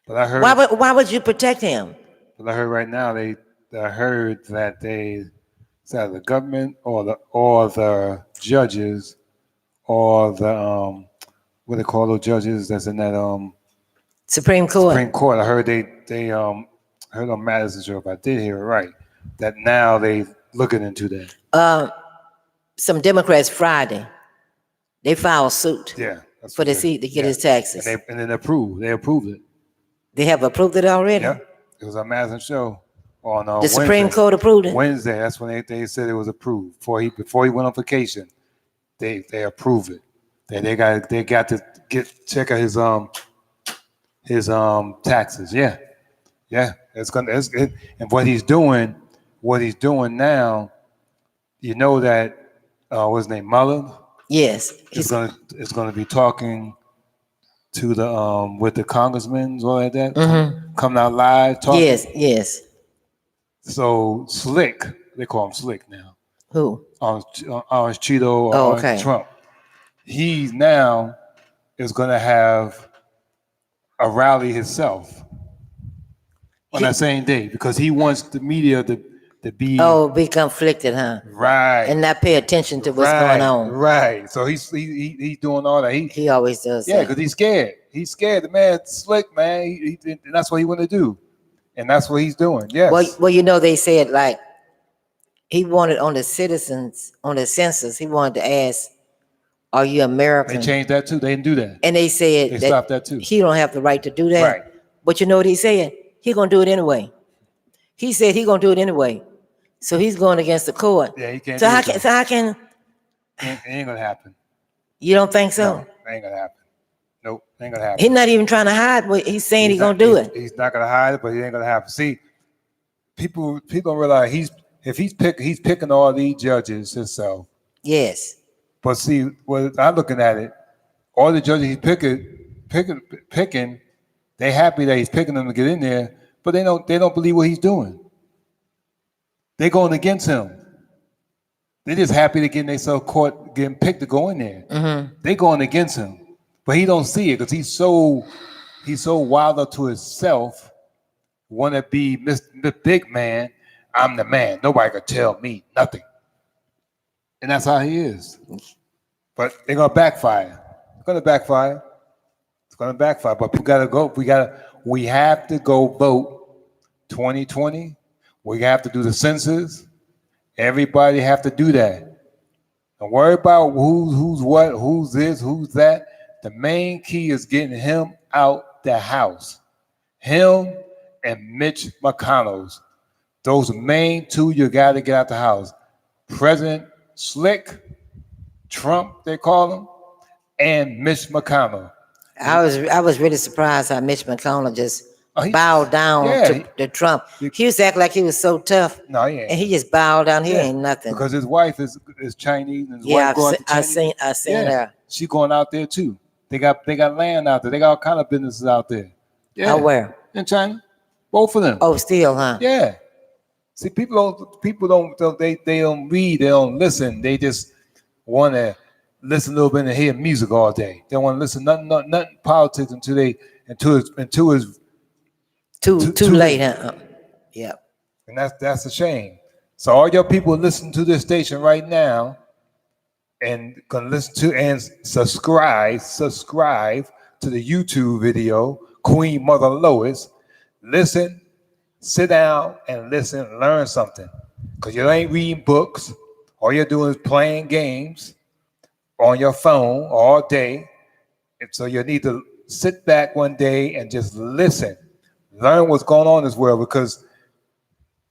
But I heard. Why would you protect him? But I heard right now I heard that it's either the government or the judges or the what they call those judges that's in that Supreme Court. Supreme Court. I heard they heard on Madison show, if I did hear it right, that now they looking into that. Some Democrats Friday, they filed suit. Yeah. For the seat to get his taxes. And then they approved it. They have approved it already? Yeah. It was a Madison show on the Supreme Court approved it? Wednesday. That's when they said it was approved. Before he went on vacation, they approved it. They got to check out his taxes. Yeah. Yeah. And what he's doing now, you know that what's his name, Mueller? Yes. It's gonna be talking to the with the congressmen all like that, coming out live talking. Yes. So Slick, they call him Slick now. Who? Orange Cheeto or Oh, Orange okay. Trump. He now is gonna have a rally himself on that same day because he wants the media to be be conflicted, huh? right And not pay attention to what's going on. Right. So he's doing all that. He always does Yeah, that. because he's scared. He's scared. The man's slick, man. And that's what he want to do, and that's what he's doing. Yes. Well, you know, they said like he wanted on the census, he wanted to ask, "Are you American?" They changed that too. They didn't do that. And they said They stopped that too. he don't have the right to do that. Right. But you know what he said? He gonna do it anyway. He said he gonna do it anyway. So he's going against the court. Yeah, he can't. So how can? It ain't gonna happen. You don't think so? No, it ain't gonna happen. Nope, ain't gonna happen. He's not even trying to hide what he's saying. He's gonna do it. He's not gonna hide it, but it ain't gonna happen. See, people don't realize he's picking all these judges himself. Yes. But see, when I'm looking at it, all the judges he's picking, they happy that he's picking them to get in there, but they don't believe what he's doing. They're going against him. They're just happy to get themselves caught, getting picked to go in there. They're going against him, but he don't see it because he's so wild up to himself. Want to be the big man. I'm the man. Nobody can tell me nothing, and that's how he is. But they're gonna backfire. It's gonna backfire. It's gonna backfire. But we gotta go. We have to go vote 2020. We have to do the census. Everybody have to do that. Don't worry about who's what, who's this, who's that. The main key is getting him out the house. Him and Mitch McConnell. Those main two you got to get out the house. President Slick, Trump, they call him, and Mitch McConnell. I was really surprised how Mitch McConnell just bowed down to Trump. He was acting like he was so tough. No, he ain't. And he just bowed down. He ain't nothing. Because his wife is Chinese, and his wife going to Chinese. I seen her. She going out there too. They got land out there. They got all kind of businesses out there. Yeah. Oh, where? In China. Both of them. Oh, still, huh? Yeah. See, people don't read, they don't listen. They just want to listen a little bit and hear music all day. They don't want to listen nothing politics until it's too late, huh? Yeah. And that's a shame. So all your people listen to this station right now and gonna listen to and subscribe to the YouTube video, Queen Mother Lois. Listen, sit down and listen, learn something. Because you ain't reading books. All you're doing is playing games on your phone all day. And so you need to sit back one day and just listen. Learn what's going on in this world, because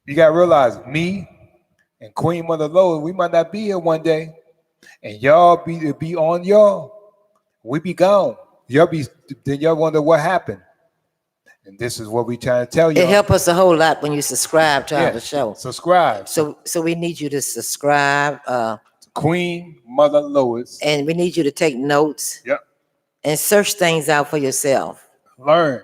you got to realize me and Queen Mother Lois, we might not be here one day. And y'all be on y'all. We be gone. Then y'all wonder what happened. And this is what we trying to tell you. It helps us a whole lot when you subscribe to our show. Subscribe. So we need you to subscribe. Queen Mother Lois. And we need you to take notes. Yep. And search things out for yourself. Learn.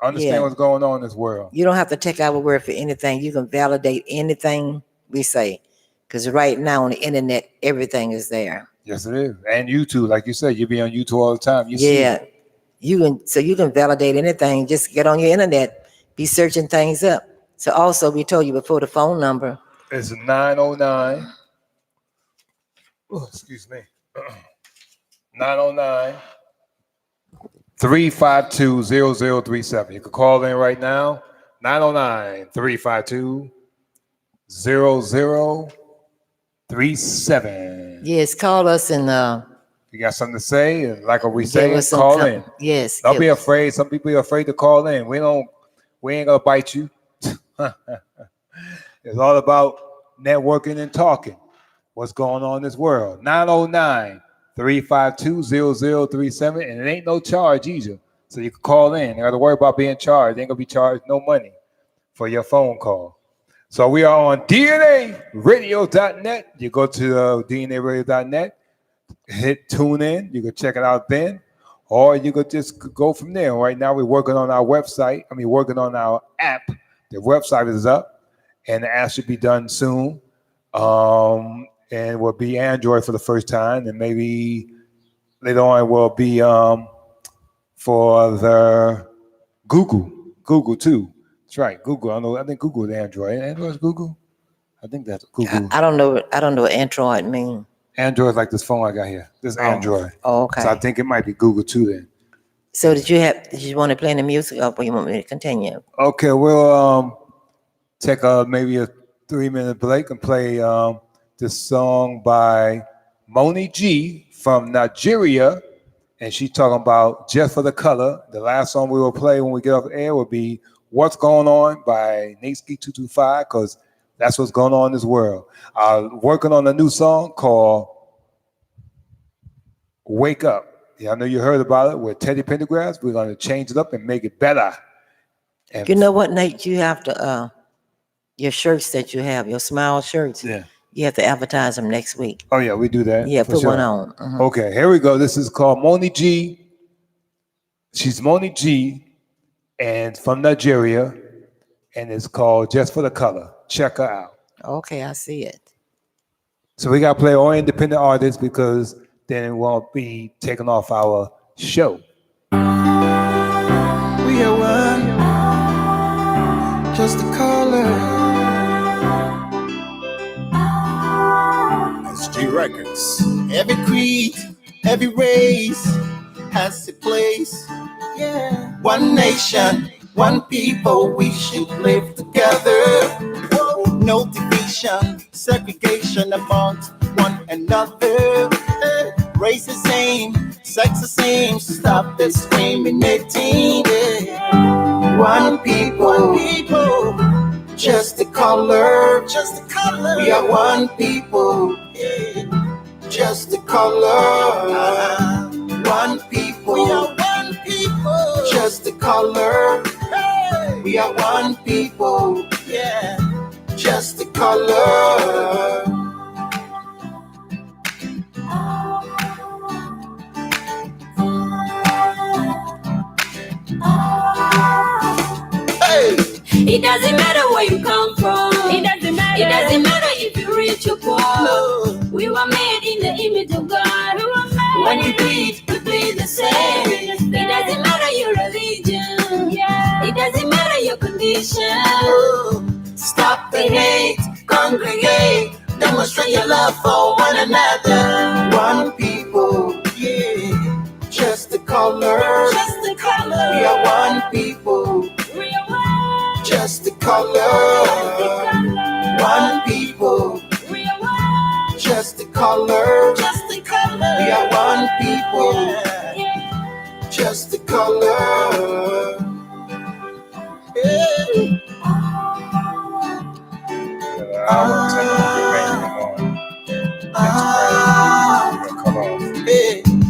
Understand what's going on in this world. You don't have to take our word for anything. You can validate anything we say. Because right now on the internet, everything is there. Yes, it is. And YouTube, like you said, you be on YouTube all the time. You see it. You can validate anything. Just get on your internet, be searching things up. So also, we told you before, the phone number is 909. Oh, excuse me. 909 352-0037. You can call in right now. 909-352-0037. Yes, call us and you got something to say, and like we say, call in. Yes. Don't be afraid. Some people are afraid to call in. We ain't gonna bite you. It's all about networking and talking. What's going on in this world? 909-352-0037, and it ain't no charge either. So you can call in. You got to worry about being charged. Ain't gonna be charged no money for your phone call. So we are on DNAradio.net. You go to DNAradio.net. hit tune in. You can check it out then, or you could just go from there. Right now, we're working on our website. Working on our app. The website is up, and the app should be done soon. And will be Android for the first time, and maybe later on it will be for the Google too. That's right, Google. I know. I think Google is Android. Android is Google. I think that's Google. I don't know. I don't know what Android mean. Android is like this phone I got here. This is Android. Oh, okay. So I think it might be Google too then. So did you want to play the music, or you want me to continue? Okay, we'll take maybe a 3-minute break and play this song by Moni G from Nigeria, and she's talking about Just for the Color. The last song we will play when we get off the air will be What's Going On by Nateski225, because that's what's going on in this world. Working on a new song called Wake Up. Yeah, I know you heard about it with Teddy Pendergrass. We're going to change it up and make it better. And You know what, Nate? You have to your shirts that you have, your smile shirts. Yeah. You have to advertise them next week. Oh, yeah, we do that. Yeah, for put sure. one on. Mhm. Okay, here we go. This is called Moni G. She's Moni G, and from Nigeria, and it's called Just for the Color. Check her out. Okay, I see it. So we got to play all independent artists because then it won't be taking off our show. We are one, just a color. SG Records. Every creed, every race has a place. Yeah. One nation, one people, we should live together. No division, segregation amongst one another. Race the same, sex the same, stop discriminating. One people, just the color, We are one people, just the color. One people, we are one people, just the color. We are one people, yeah, just the color. It doesn't matter where you come from. It doesn't matter. It doesn't matter if you're rich or poor. No. We were made in the image of God. When we bleed the same. It doesn't matter your religion. Yeah. It doesn't matter your condition. Stop the hate, congregate, demonstrate your love for one another. One people, yeah, just the color. Just the color. We are one people. Just the color, one people. Just the color, we are one people. Just the color.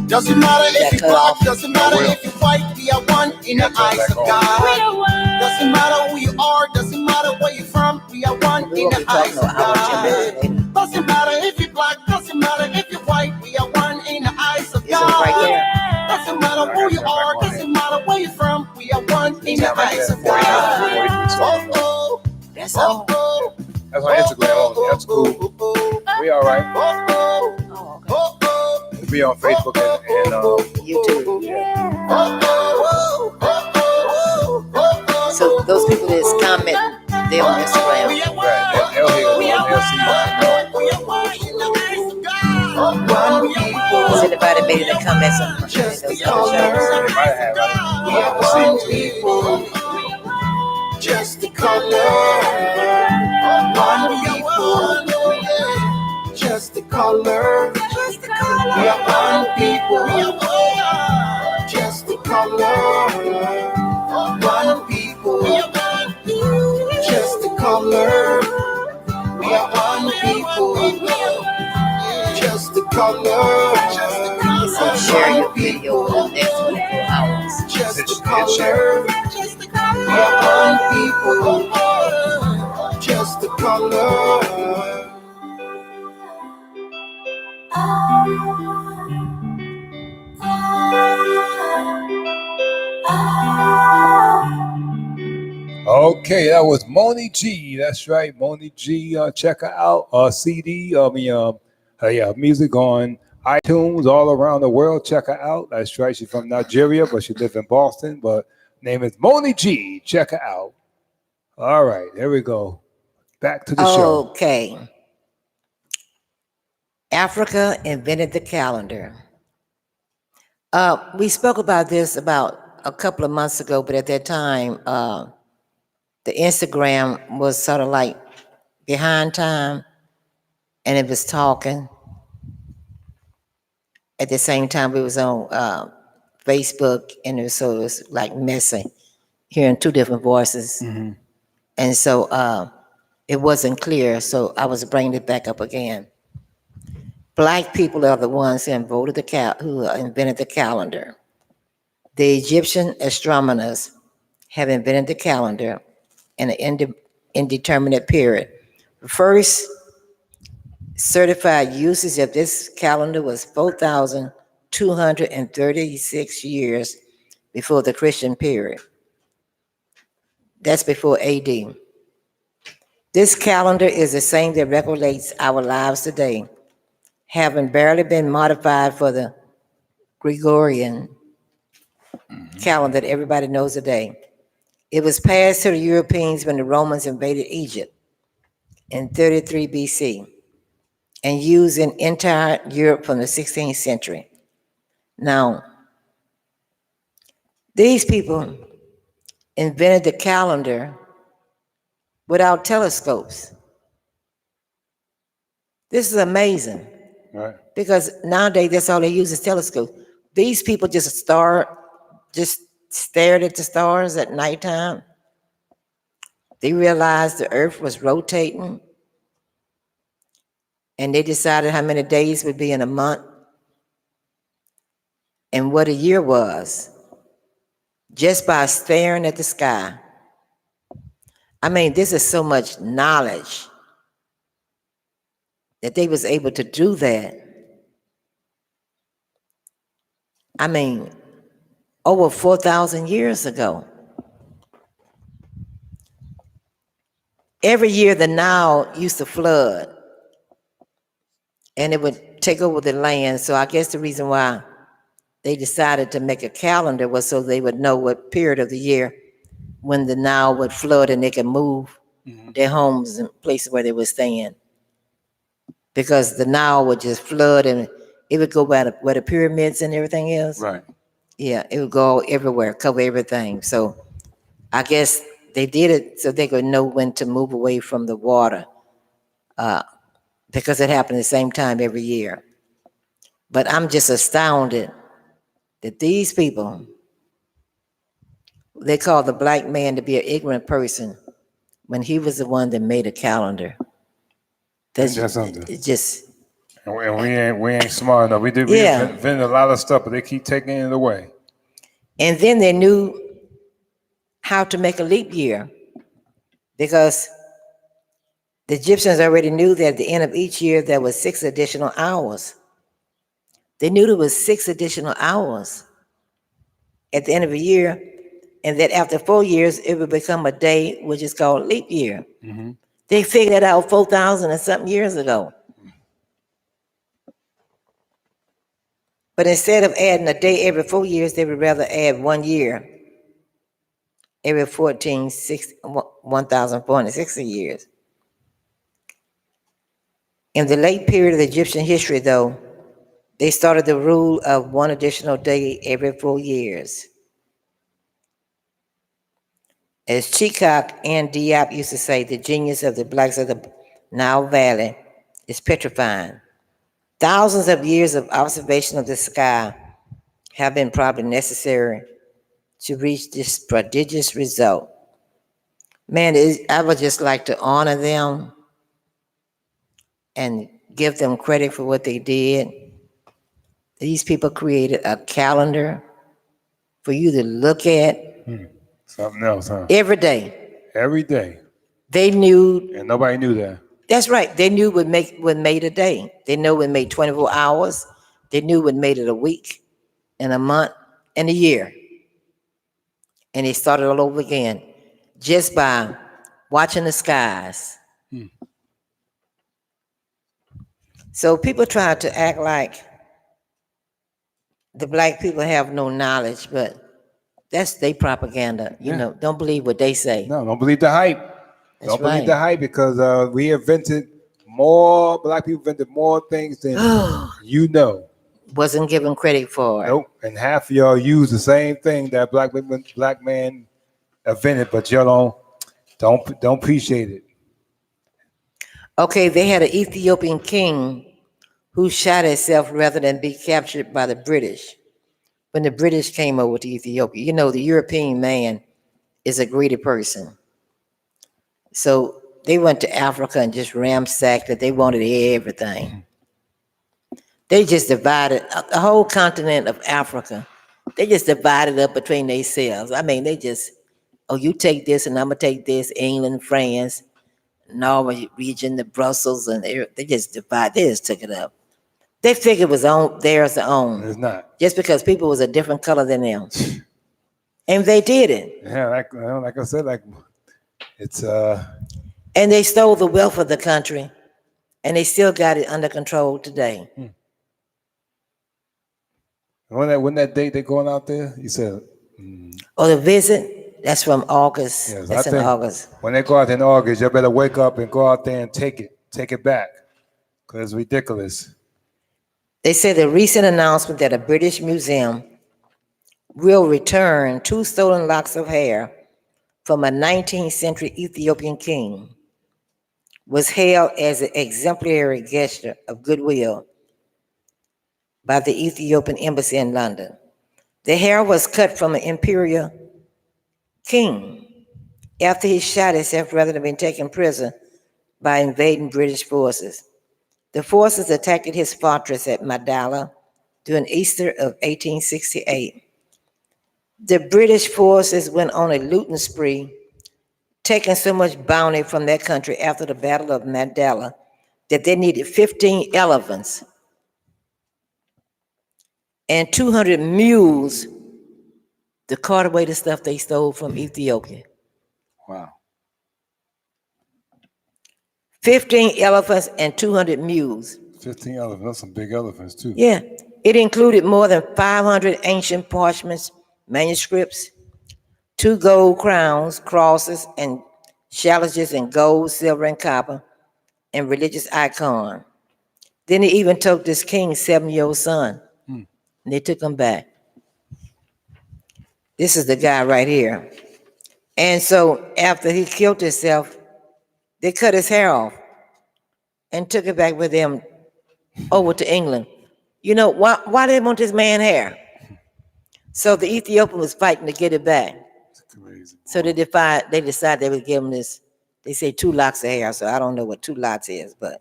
Doesn't matter if you're black, doesn't matter if you're white, we are one in the eyes of God. Doesn't matter who you are, doesn't matter where you're from, we are one in the eyes of God. Doesn't matter if you're black, doesn't matter if you're white, we are one in the eyes of God. Doesn't matter who you are, doesn't matter where you're from, we are one in the eyes of God. Oh, that's all. That's on Instagram only. That's cool. We all right. We'll be on Facebook and YouTube. So those people that's comment, they're on Instagram. right, they'll see. Has anybody made any comments on those other shows? They might have. One people, just the color. One people, just the color. We are one people, just the color. One people, just the color. We are one people, just the color. So share your video for the next 24 hours. Just the color. We are one people, just the color. Okay, that was Moni G. That's right, Moni G. Check her out. CD. Her music on iTunes all around the world. Check her out. That's right. She's from Nigeria, but she lives in Boston. But name is Moni G. Check her out. All right, there we go. Back to the show. Okay. Africa invented the calendar. We spoke about this about a couple of months ago, but at that time, the Instagram was sort of like behind time, and it was talking. At the same time, we was on Facebook, and it was like messy, hearing two different voices, and so it wasn't clear. So I was bringing it back up again. Black people are the ones who invented the calendar. The Egyptian astronomers have invented the calendar in an indeterminate period. First certified usage of this calendar was 4,236 years before the Christian period. That's before AD. This calendar is the same that regulates our lives today, having barely been modified for the Gregorian calendar that everybody knows today. It was passed to the Europeans when the Romans invaded Egypt in 33 BC and used in entire Europe from the 16th century. Now, these people invented the calendar without telescopes. This is amazing. Right. Because nowadays that's all they use is telescopes. These people just stared at the stars at nighttime. They realized the earth was rotating, and they decided how many days would be in a month and what a year was just by staring at the sky. I mean, this is so much knowledge that they was able to do that. I mean, over 4,000 years ago. Every year the Nile used to flood, and it would take over the land. So I guess the reason why they decided to make a calendar was so they would know what period of the year when the Nile would flood and they could move their homes and places where they were staying. Because the Nile would just flood and it would go by where the pyramids and everything is. Right. Yeah, it would go everywhere, cover everything. So I guess they did it so they could know when to move away from the water, because it happened at the same time every year. But I'm just astounded that these people, they call the black man to be an ignorant person when he was the one that made a calendar. That's something. It just, And we ain't smart enough. We Yeah. invented a lot of stuff, but they keep taking it away. and then they knew how to make a leap year, because the Egyptians already knew that at the end of each year there was 6 additional hours. They knew there was 6 additional hours at the end of a year, and that after 4 years it would become a day which is called leap year. They figured that out 4,000 and something years ago. But instead of adding a day every 4 years, they would rather add 1 year every 1,460 years. In the late period of Egyptian history, though, they started the rule of 1 additional day every 4 years. As Chikak and Diop used to say, the genius of the blacks of the Nile Valley is petrifying. Thousands of years of observation of the sky have been probably necessary to reach this prodigious result. Man, I would just like to honor them and give them credit for what they did. These people created a calendar for you to look at Something else, huh? every day. Every day. They knew, And nobody knew that. that's right, they knew what made a day. They knew what made 24 hours. They knew what made it a week and a month and a year. And they started all over again. just by watching the skies. So people try to act like the black people have no knowledge, but that's their propaganda. You know, don't believe what they say. No, don't believe the hype. That's Don't believe right. the hype because we invented more, black people invented more things than you know. Wasn't given credit for it. Nope. And half of y'all use the same thing that black man invented, but y'all don't appreciate it. Okay, they had an Ethiopian king who shot himself rather than be captured by the British. When the British came over to Ethiopia, you know, the European man is a greedy person. So they went to Africa and just ransacked it. They wanted everything. They just divided the whole continent of Africa. They just divided up between themselves. I mean, they just, oh, you take this and I'm gonna take this, England, France, Norway region, the Brussels, and they just divide, they just took it up. They figured it was theirs own. It's not. Just because people was a different color than them. And they did it. Yeah, like I said, like it's And they stole the wealth of the country, and they still got it under control today. when that date they're going out there, you said. Or the visit, that's from August. Yes, that's in August. When they go out in August, you better wake up and go out there and take it back, because it's ridiculous. They say the recent announcement that a British museum will return 2 stolen locks of hair from a 19th century Ethiopian king was hailed as an exemplary gesture of goodwill by the Ethiopian embassy in London. The hair was cut from an imperial king after he shot himself rather than being taken prisoner by invading British forces. The forces attacked his fortress at Madala during Easter of 1868. The British forces went on a looting spree, taking so much bounty from that country after the Battle of Madala that they needed 15 elephants and 200 mules to cart away the stuff they stole from Ethiopia. Wow. 15 elephants and 200 mules. 15 elephants. That's some big elephants too. Yeah, it included more than 500 ancient parchments, manuscripts, 2 gold crowns, crosses, and challenges in gold, silver, and copper, and religious icon. Then they even took this king's 7-year-old son, and they took him back. This is the guy right here. And so after he killed himself, they cut his hair off and took it back with them over to England. You know, why they want this man hair? So the Ethiopian was fighting to get it back. Crazy. So they decided they would give him this, they say 2 locks of hair, so I don't know what 2 lots is, but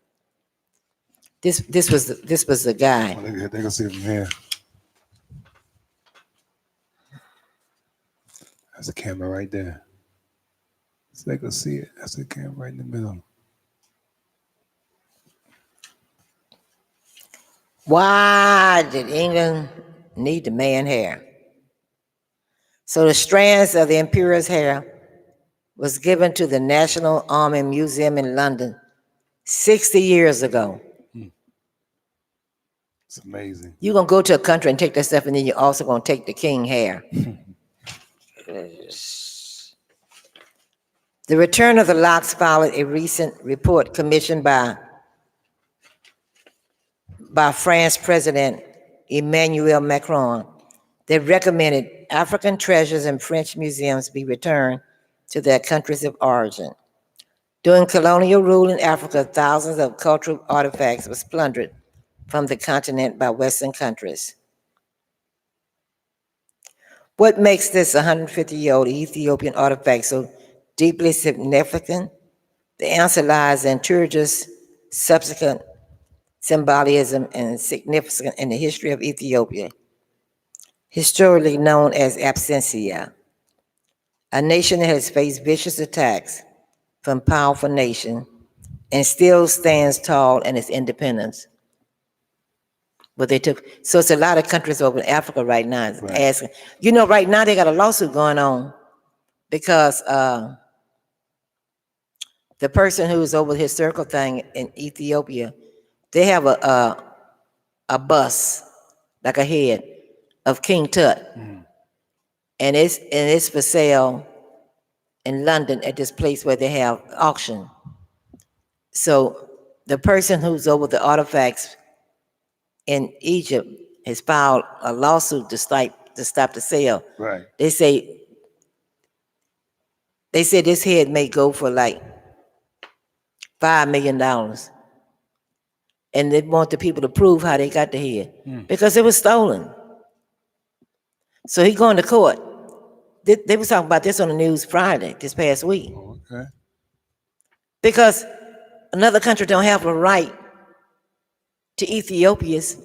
this was the guy. Oh, they can see it from here. That's the camera right there. So they can see it. That's the camera right in the middle. Why did England need the man hair? So the strands of the imperial's hair was given to the National Army Museum in London 60 years ago. It's amazing. You're going to go to a country and take that stuff, and then you're also going to take the king hair. The return of the locks followed a recent report commissioned by France President Emmanuel Macron that recommended African treasures in French museums be returned to their countries of origin. During colonial rule in Africa, thousands of cultural artifacts was plundered from the continent by Western countries. What makes this 150-year-old Ethiopian artifact so deeply significant? The answer lies in Turgis' subsequent symbolism and significance in the history of Ethiopia, historically known as Absentia, a nation that has faced vicious attacks from powerful nations and still stands tall in its independence. But they took, so it's a lot of countries over in Africa right now asking. You know, right now they got a lawsuit going on because the person who's over the historical thing in Ethiopia, they have a bus, like a head of King Tut. And it's for sale in London at this place where they have auction. So the person who's over the artifacts in Egypt has filed a lawsuit to stop the sale. Right. They say this head may go for like $5 million. And they want the people to prove how they got the head because it was stolen. So he going to court. They was talking about this on the news Friday, this past week. Okay. Because another country don't have a right to Ethiopia's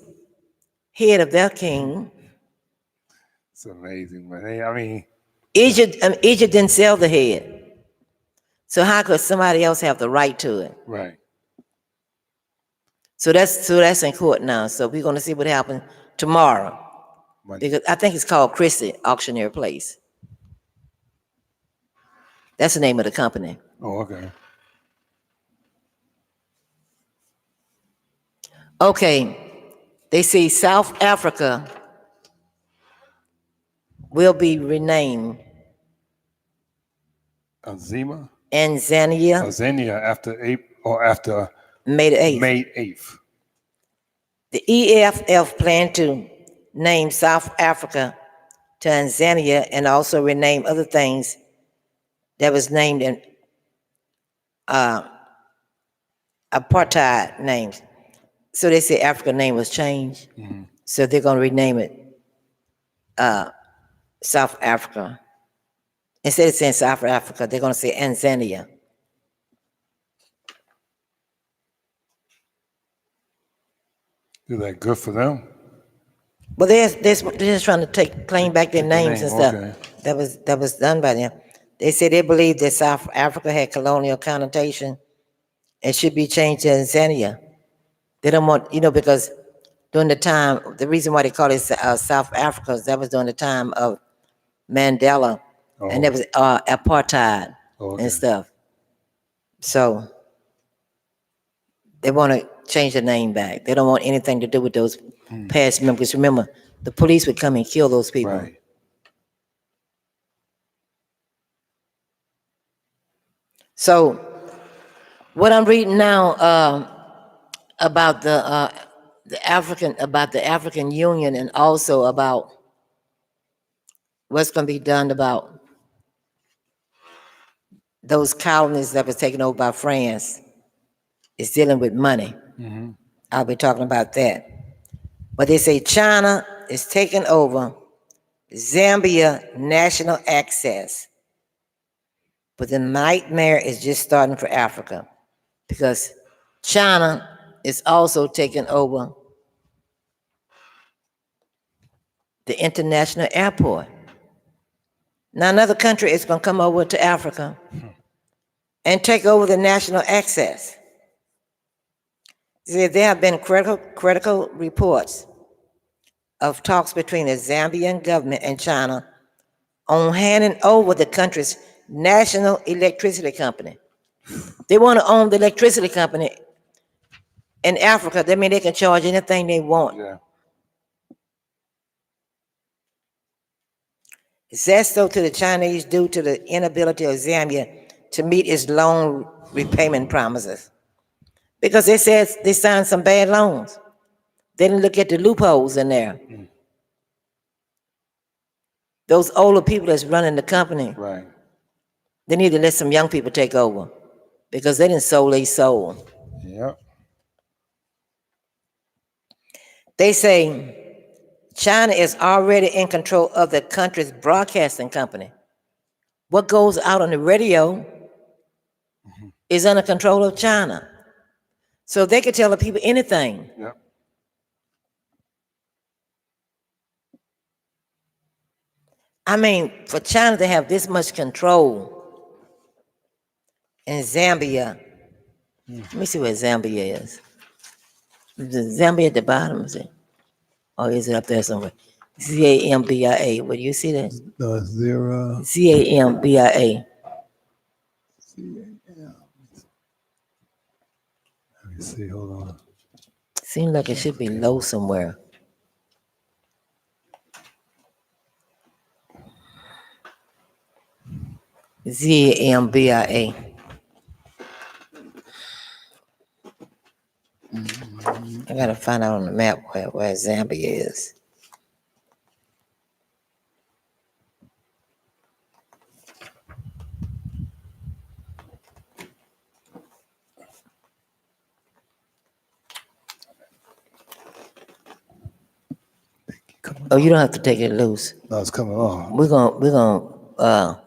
head of their king. It's amazing, man. I mean, Egypt didn't sell the head. So how could somebody else have the right to it? right. So that's in court now. So we're gonna see what happens tomorrow. Because I think it's called Christie Auctioneer Place. That's the name of the company. Oh, okay. Okay. They say South Africa will be renamed Azima? Tanzania after May the 8th. May 8th. The EFF plan to name South Africa Tanzania and also rename other things that was named in apartheid names. So they say African name was changed. So they're going to rename it South Africa. Instead of saying South Africa, they're going to say Tanzania. Is that good for them? Well, they're just trying to claim back their names and stuff. Okay. That was done by them. They say they believe that South Africa had colonial connotation and should be changed to Tanzania. They don't want, because during the time, the reason why they call it South Africa is that was during the time of Mandela, and there was apartheid and stuff. So they want to change the name back. They don't want anything to do with those past members. Remember, the police would come and kill those people. Right. So what I'm reading now about the African Union, and also about what's going to be done about those colonies that was taken over by France, is dealing with money. I'll be talking about that. But they say China is taking over Zambia national access. But the nightmare is just starting for Africa, because China is also taking over the international airport. Now another country is going to come over to Africa and take over the national access. There have been critical reports of talks between the Zambian government and China on handing over the country's national electricity company. They want to own the electricity company in Africa. That means they can charge anything they want. Yeah. That's so to the Chinese due to the inability of Zambia to meet its loan repayment promises. Because they said they signed some bad loans. They didn't look at the loopholes in there. Those older people that's running the company, Right. they need to let some young people take over, because they didn't sold their soul. Yep. They say China is already in control of the country's broadcasting company. What goes out on the radio is under control of China. So they can tell the people anything. Yep. I mean, for China to have this much control in Zambia, let me see where Zambia is. Is Zambia at the bottom, is it? Or is it up there somewhere? Zambia. Will you see that? Zero. Zambia. Let's see, hold on. Seems like it should be low somewhere. ZAMBIA. I gotta find out on the map where Zambia is. Oh, you don't have to take it loose. No, it's coming on. We're gonna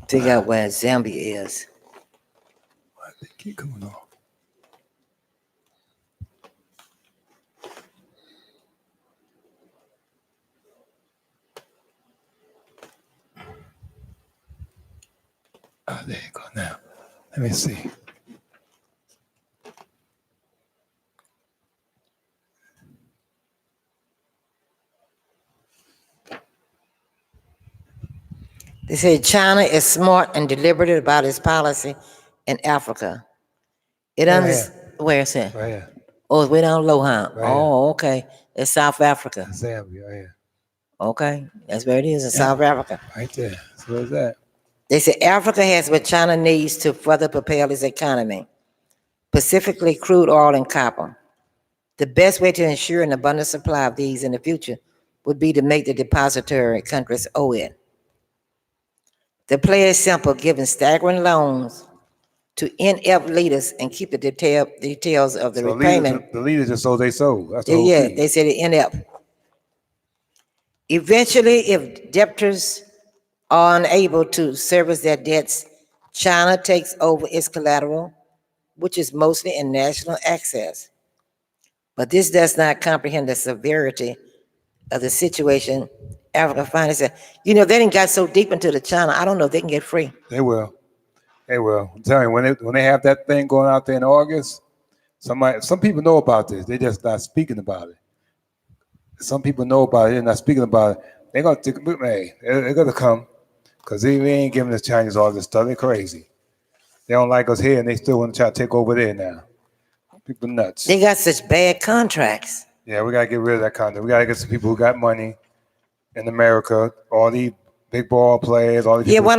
figure out where Zambia is. Why they keep coming on? Oh, there you go now. Let me see. They say China is smart and deliberate about its policy in Africa. It where is it? Right here. Oh, it's way down low, huh? Right Oh, okay. It's South Africa. Zambia, right here. Okay, that's where it is in South Africa. Right there. So where's that? They say Africa has what China needs to further propel its economy, specifically crude oil and copper. The best way to ensure an abundant supply of these in the future would be to make the depository countries owe it. The play is simple, giving staggering loans to inept leaders and keep the details of the So repayment. the leaders just sold they sold. That's the Yeah, whole yeah, thing. they said it inept. Eventually, if debtors are unable to service their debts, China takes over its collateral, which is mostly in national access. But this does not comprehend the severity of the situation Africa finds itself. You know, they didn't got so deep into the China, I don't know if they can get free. They will. They will. I'm telling you, when they have that thing going out there in August, some people know about this. They just not speaking about it. Some people know about it. They're not speaking about it. They're gonna come because they ain't giving the Chinese all this stuff. They're crazy. They don't like us here, and they still want to try to take over there now. People nuts. They got such bad contracts. Yeah, we gotta get rid of that content. We gotta get some people who got money in America. All these big ball players. All these Yeah, people, why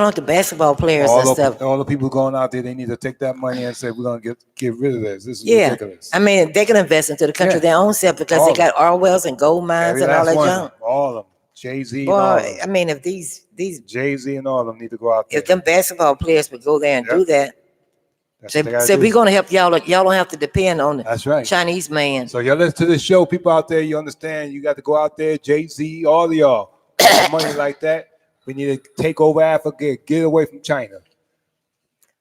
don't the basketball players and stuff? all the people going out there, they need to take that money and say we're gonna get rid of this. This is Yeah, ridiculous. I mean, they can invest into the country Yeah. their own self because All they of got oil wells and gold mines Every and all last that one, junk. all of them. Jay-Z and all of Boy, them. I mean, if these Jay-Z and all of them need to go out there. if them basketball players would go there and do that, That's what they gotta say do. we're gonna help y'all. Y'all don't have to depend on the That's right. Chinese man. So y'all listen to this show, people out there. You understand? You got to go out there, Jay-Z, all of y'all. Got money like that. We need to take over Africa. Get away from China.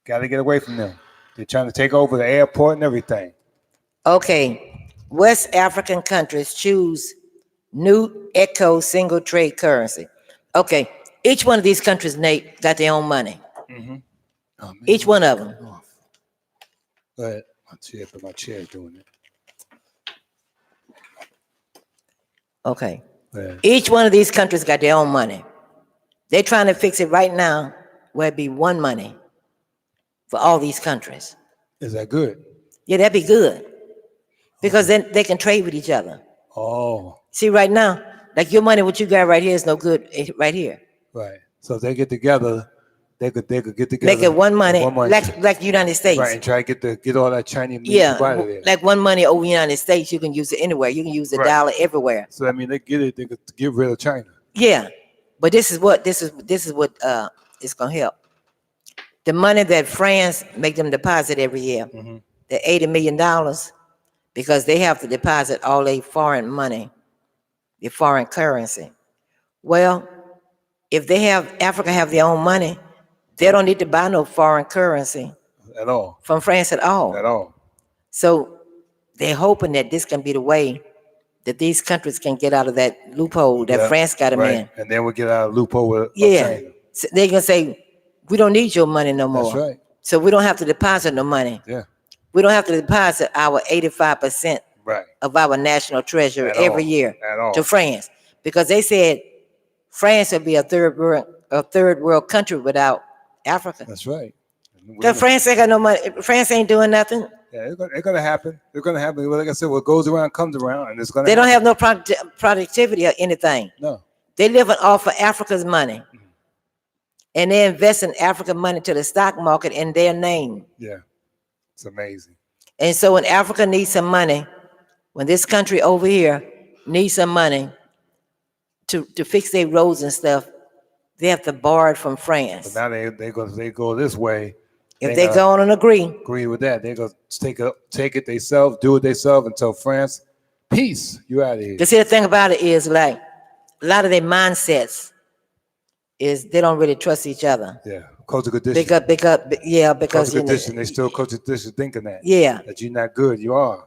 Got to get away from them. They're trying to take over the airport and everything. Okay, West African countries choose new eco single trade currency. Okay, each one of these countries, Nate, got their own money. Oh, man, Each one of them. Go ahead. My chair doing it. Okay. Go ahead. Each one of these countries got their own money. They're trying to fix it right now where it be one money for all these countries. Is that good? Yeah, that'd be good. Because then they can trade with each other. Oh, See, right now, like your money, what you got right here is no good right here. right. So if they get together, they could get together. Make it one money, like United States. Right, and try to get all that Chinese money Yeah, out of there. like one money over United States, you can use it anywhere. You can use the Right. dollar everywhere. So I mean, they could get rid of China. Yeah, but this is what is gonna help. The money that France make them deposit every year, the $80 million, because they have to deposit all their foreign money, the foreign currency. Well, if Africa have their own money, they don't need to buy no foreign currency At all. from France at all. At all. So they're hoping that this can be the way that these countries can get out of that loophole that Yeah, France got them right. in. And then we'll get out of loophole with Yeah, China. so they can say, we don't need your money no more. That's right. So we don't have to deposit no money. Yeah. We don't have to deposit our 85% Right. of our national treasury At every all. year At all. to France, because they said France would be a third world country without Africa. That's right. Because France ain't got no money. France ain't doing nothing. Yeah, it's gonna happen. It's gonna happen. Like I said, what goes around comes around, and it's gonna. They don't happen. have no productivity or anything. No. They living off of Africa's money, and they invest in African money to the stock market in their name. Yeah, it's amazing. And so when Africa needs some money, when this country over here needs some money to fix their roads and stuff, they have to borrow it from But France. now they go this way. If they go on and agree with that, they go take it themselves, do it themselves until France, peace, you out of here. The see, the thing about it is, like, a lot of their mindsets is they don't really trust each other. Yeah, culture condition. Because culture condition. They still culture condition thinking that. Yeah. That you're not good. You are.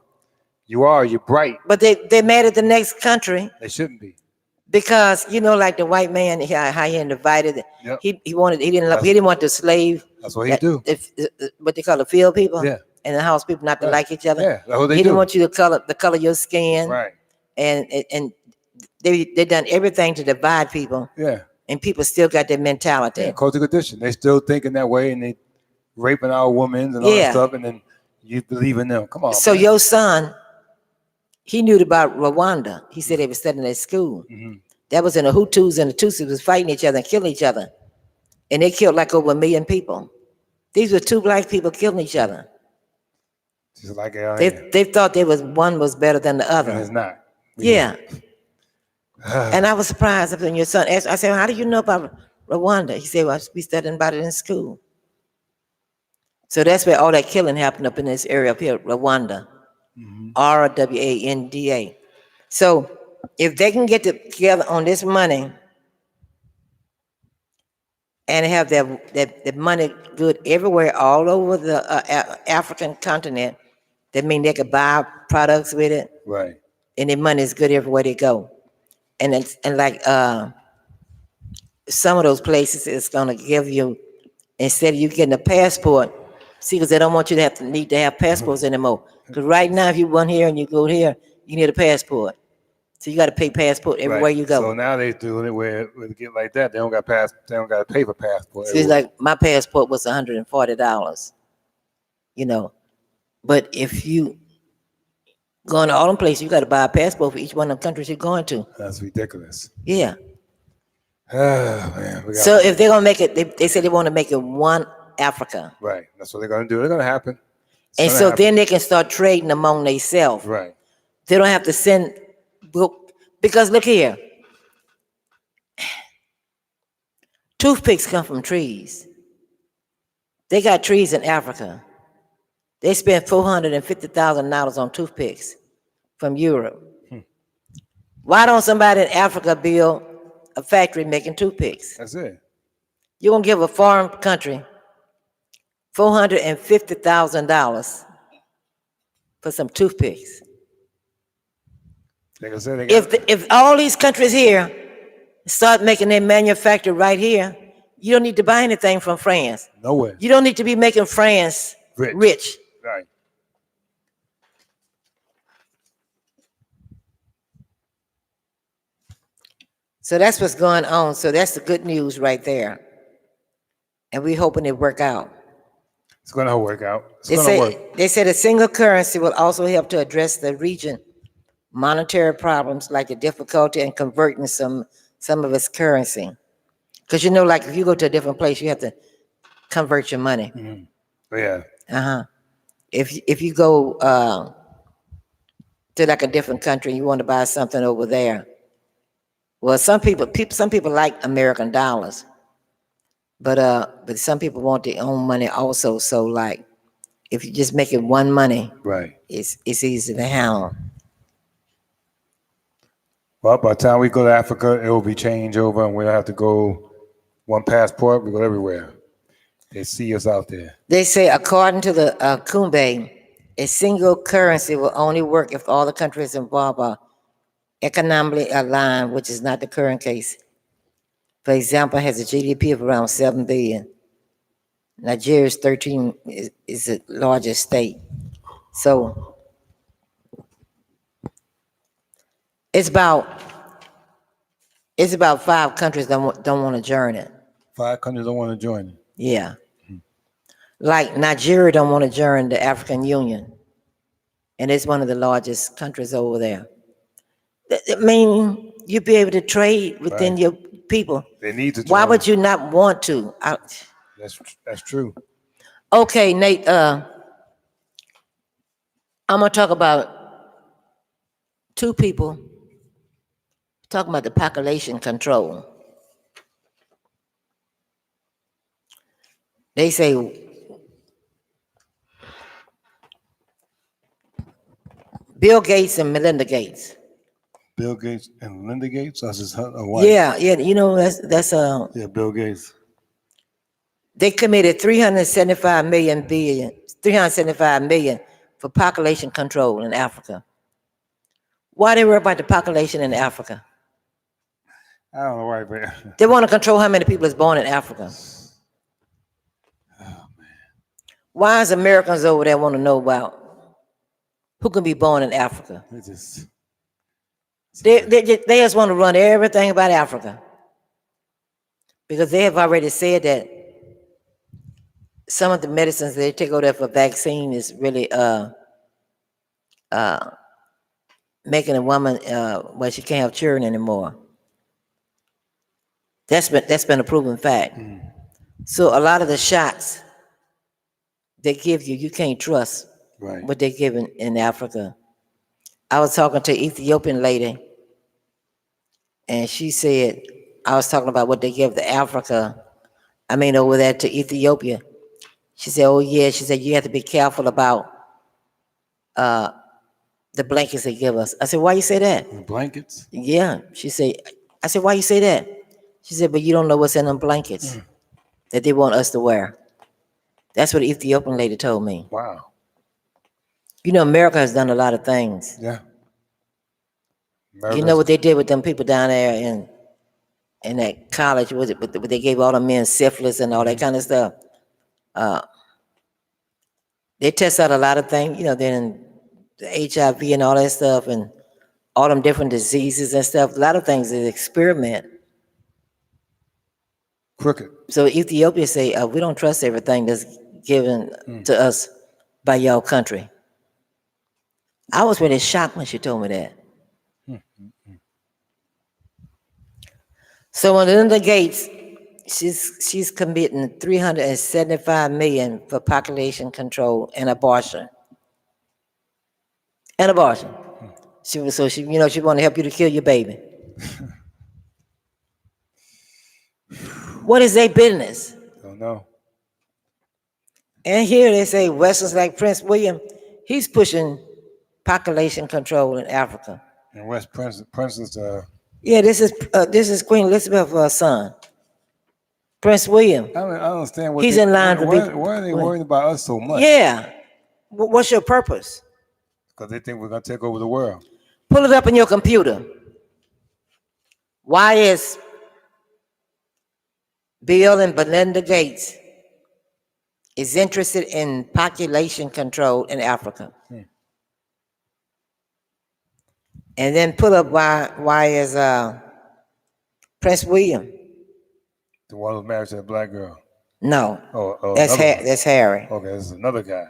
You're bright. But they're mad at the next country. They shouldn't be. Because like the white man, how he invited. Yep. He didn't want the slave. That's what he do. What they call the field people. Yeah. And the house people not to like each other. Yeah, that's what they he do. Didn't want you to color your skin. Right. And they done everything to divide people. Yeah. And people still got that mentality. Yeah, culture condition. They still thinking that way, and they raping our women and all that stuff, and then you believe in them. Come on. So man. Your son, he knew about Rwanda. He said they were studying at school. Mm-hmm. That was in the Hutus and the Tutsis was fighting each other and killing each other. And they killed like over 1 million people. These were two black people killing each other. Just like they thought one was better than the other. And it's not. Yeah. And I was surprised when your son asked, I said, how do you know about Rwanda? He said, well, we studying about it in school. So that's where all that killing happened up in this area up here, Rwanda. Mm-hmm. Rwanda. So if they can get together on this money and have that money good everywhere, all over the African continent, that means they could buy products with it. Right. And their money is good everywhere they go. And like some of those places, it's gonna give you, instead of you getting a passport, see, because they don't want you to need to have passports anymore. Because right now, if you went here and you go here, you need a passport. So you got to pay passport everywhere you go. So now they doing it where they get like that. They don't got to pay for passport. So it's like my passport was $140. But if you going to all them places, you got to buy a passport for each one of the countries you're going to. That's ridiculous. Yeah. Oh, man. So if they're gonna make it, they say they want to make it one Africa. Right. That's what they're gonna do. They're gonna happen. Then they can start trading among themselves. Right. They don't have to send book, because look here. Toothpicks come from trees. They got trees in Africa. They spent $450,000 on toothpicks from Europe. Why don't somebody in Africa build a factory making toothpicks? That's it. You're gonna give a foreign country $450,000 for some toothpicks. Like I said, if all these countries here start making their manufacture right here, you don't need to buy anything from France. Nowhere. You don't need to be making France rich. Right. So that's what's going on. So that's the good news right there. And we're hoping it work out. It's going to work out. They said a single currency will also help to address the region monetary problems, like the difficulty in converting some of its currency. Because like if you go to a different place, you have to convert your money. Mm-hmm. Yeah. If you go to like a different country, you want to buy something over there. Well, some people like American dollars, but some people want their own money also. So like, if you just make it one money, right, it's easy to handle. Well, by the time we go to Africa, it will be changed over, and we'll have to go one passport. We go everywhere. They see us out there. They say, according to the Kumbe, a single currency will only work if all the countries involved are economically aligned, which is not the current case. For example, has a GDP of around 7 billion. Nigeria's 13 is the largest state. So it's about 5 countries that don't want to join it. 5 countries don't want to join it. Yeah. Like Nigeria don't want to join the African Union. and it's one of the largest countries over there. I mean, you'd be able to trade within Right. your people. They need to Why join. would you not want to? That's true. Okay, Nate, I'm gonna talk about two people talking about the population control. They say Bill Gates and Melinda Gates. Bill Gates and Linda Gates. That's his wife. Yeah, you know that's Yeah, Bill Gates. they committed 375 million for population control in Africa. Why they worry about the population in Africa? I don't know why, but They want to control how many people is born in Africa. Why is Americans over there want to know about who can be born in Africa? it just They just want to run everything about Africa because they have already said that some of the medicines they take over there for vaccine is really making a woman well, she can't have children anymore. That's been a proven fact. So a lot of the shots they give you, you can't trust right. what they're giving in Africa. I was talking to an Ethiopian lady, and she said, I was talking about what they give to Africa, over there to Ethiopia. She said, oh yeah, she said, you have to be careful about the blankets they give us. I said, why you say that? The blankets. Yeah, she said, I said, why you say that? She said, but you don't know what's in them blankets that they want us to wear. That's what the Ethiopian lady told me. Wow. You know, America has done a lot of things. Yeah. You know what they did with them people down there in that college? Was it? But they gave all the men syphilis and all that kind of stuff. They test out a lot of things. You know, then the HIV and all that stuff, and all them different diseases and stuff. A lot of things is experiment. Crooked. So Ethiopia say we don't trust everything that's given to us by your country. I was really shocked when she told me that. So when Linda Gates, she's committing 375 million for population control and abortion. And abortion. She want to help you to kill your baby. What is their business? Don't know. And here they say Westerns like Prince William, he's pushing population control in Africa. And West Prince is Yeah, this is Queen Elizabeth's son, Prince William. I don't understand what He's in line to be. Why are they worried about us so much? Yeah. What's your purpose? Because they think we're gonna take over the world. Pull it up on your computer. Why is Bill and Melinda Gates is interested in population control in Africa? And then pull up why is Prince William? The one who's married to a black girl. No, Oh, that's Harry. Okay, this is another guy.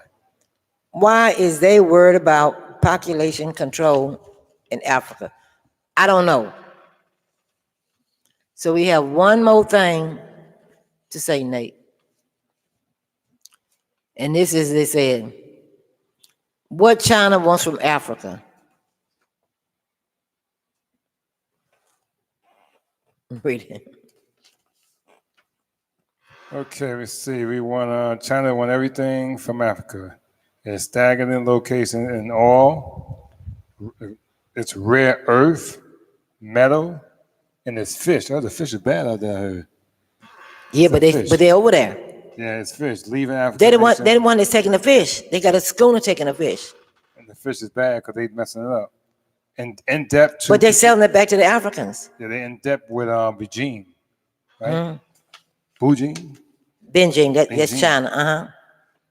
Why is they worried about population control in Africa? I don't know. So we have one more thing to say, Nate. And this is, they said, what China wants from Africa. Read it. Okay, let's see. We want China want everything from Africa. It's stagnant location in all. It's rare earth, metal, and it's fish. Oh, the fish is bad out there. I heard. Yeah, but they're over there. Yeah, it's fish. Leaving Africa. They're the one that's taking the fish. They got a schooner taking the fish. And the fish is bad because they messing it up. And in depth. But they're selling it back to the Africans. Yeah, they're in depth with Beijing, right? Beijing. Beijing, that's China.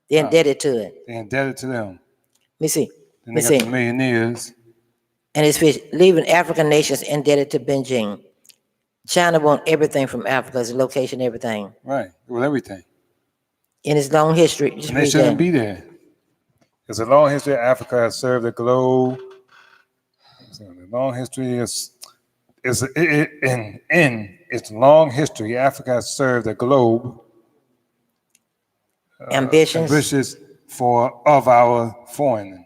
They're indebted to it. They're indebted to them. Let me see. Then they got the millionaires. And it's fish, leaving African nations indebted to Beijing. China wants everything from Africa, its location, everything. Right, with everything. In its long history. And they shouldn't be there. It's a long history. Africa has served the globe. The long history is in its long history, Africa has served the globe. Ambitious of our foreigners.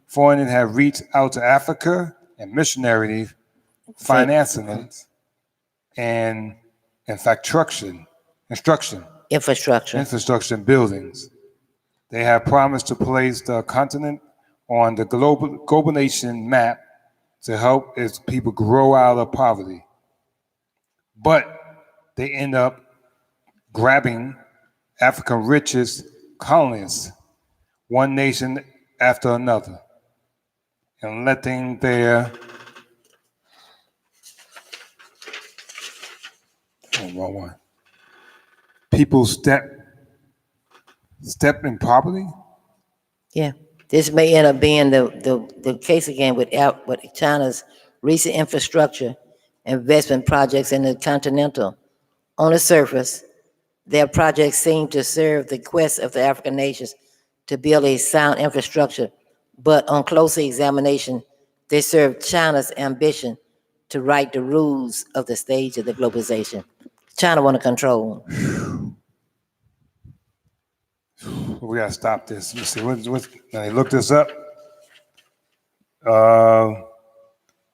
Foreigners have reached out to Africa and missionaries, financing it, and infrastructure and buildings. They have promised to place the continent on the global nation map to help its people grow out of poverty. But they end up grabbing Africa's richest colonists, one nation after another, and letting their people step in poverty. Yeah, this may end up being the case again with China's recent infrastructure investment projects in the continental. On the surface, their projects seem to serve the quest of the African nations to build a sound infrastructure, but on closer examination, they serve China's ambition to write the rules of the stage of the globalization. China want to control. We gotta stop this. Let's see. Now they look this up.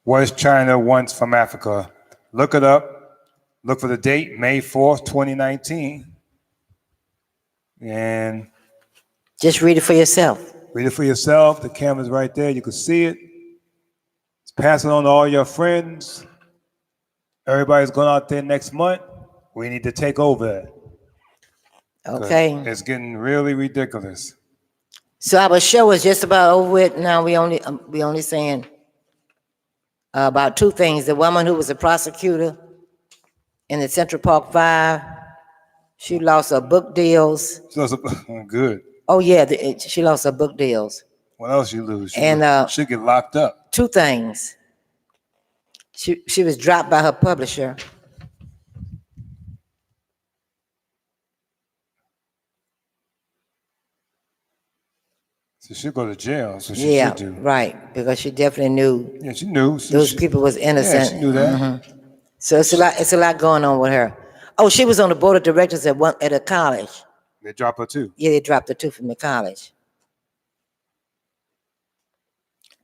What China wants from Africa? Look it up. Look for the date, May 4th, 2019. And just read it for yourself. Read it for yourself. The camera's right there. You can see it. Pass it on to all your friends. Everybody's going out there next month. We need to take over it. Okay. It's getting really ridiculous. So our show is just about over with. Now we only saying about two things. The woman who was a prosecutor in the Central Park 5, she lost her book deals. Good. Oh yeah, she lost her book deals. What else you lose? She get locked up. Two things. She was dropped by her publisher. So she'll go to jail. So she should do. Right, because she definitely knew. Yeah, she knew. Those people was innocent. Yeah, she knew that. Mm-hmm. So it's a lot going on with her. Oh, she was on the board of directors at a college. They dropped her too. Yeah, they dropped her too from the college.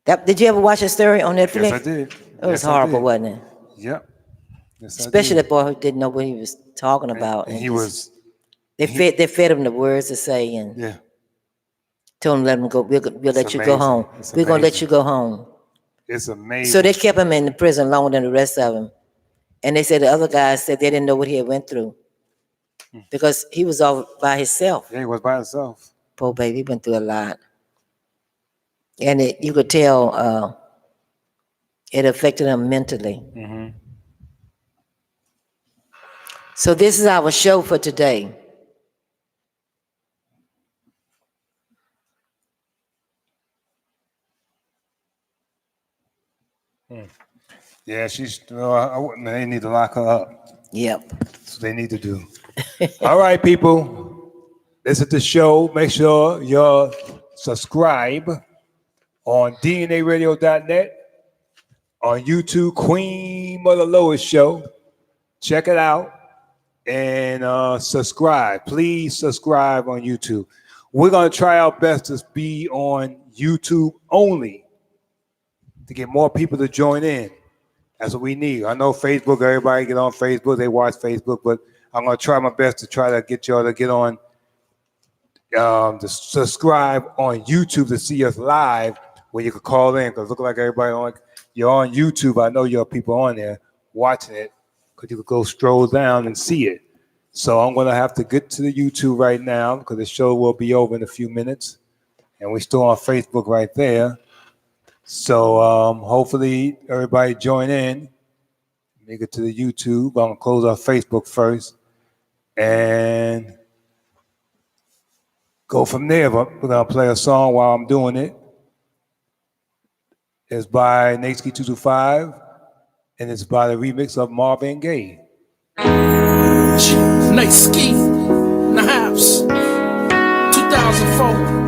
Did you ever watch a story on Netflix? Yes, I did. It was horrible, wasn't it? Yep. Yes, especially the boy who didn't know what he was talking about. And they fed him the words to say and told him let him go. We'll let you go home. We're gonna let you go home. It's amazing. So they kept him in the prison longer than the rest of them. And they said the other guys said they didn't know what he had went through because he was all by himself. Yeah, he was by himself. Poor baby, he went through a lot. And you could tell it affected him mentally. Mm-hmm. So this is our show for today. Yeah, they need to lock her up. Yep. That's what they need to do. All right, people. This is the show. Make sure you subscribe on DNAradio.net, on YouTube, Queen Mother Lois Show. Check it out and subscribe. Please subscribe on YouTube. We're going to try our best to be on YouTube only to get more people to join in. That's what we need. I know Facebook, everybody get on Facebook, they watch Facebook, but I'm going to try my best to try to get y'all to get on, to subscribe on YouTube to see us live where you can call in, because look like everybody you're on YouTube. I know you're people on there watching it because you could go stroll down and see it. So I'm going to have to get to the YouTube right now because the show will be over in a few minutes. And we're still on Facebook right there. So hopefully everybody join in, make it to the YouTube. I'm going to close our Facebook first and go from there. But we're going to play a song while I'm doing it. It's by Nateski225 and it's by the remix of Marvin Gaye. Nateski in the house, 2004.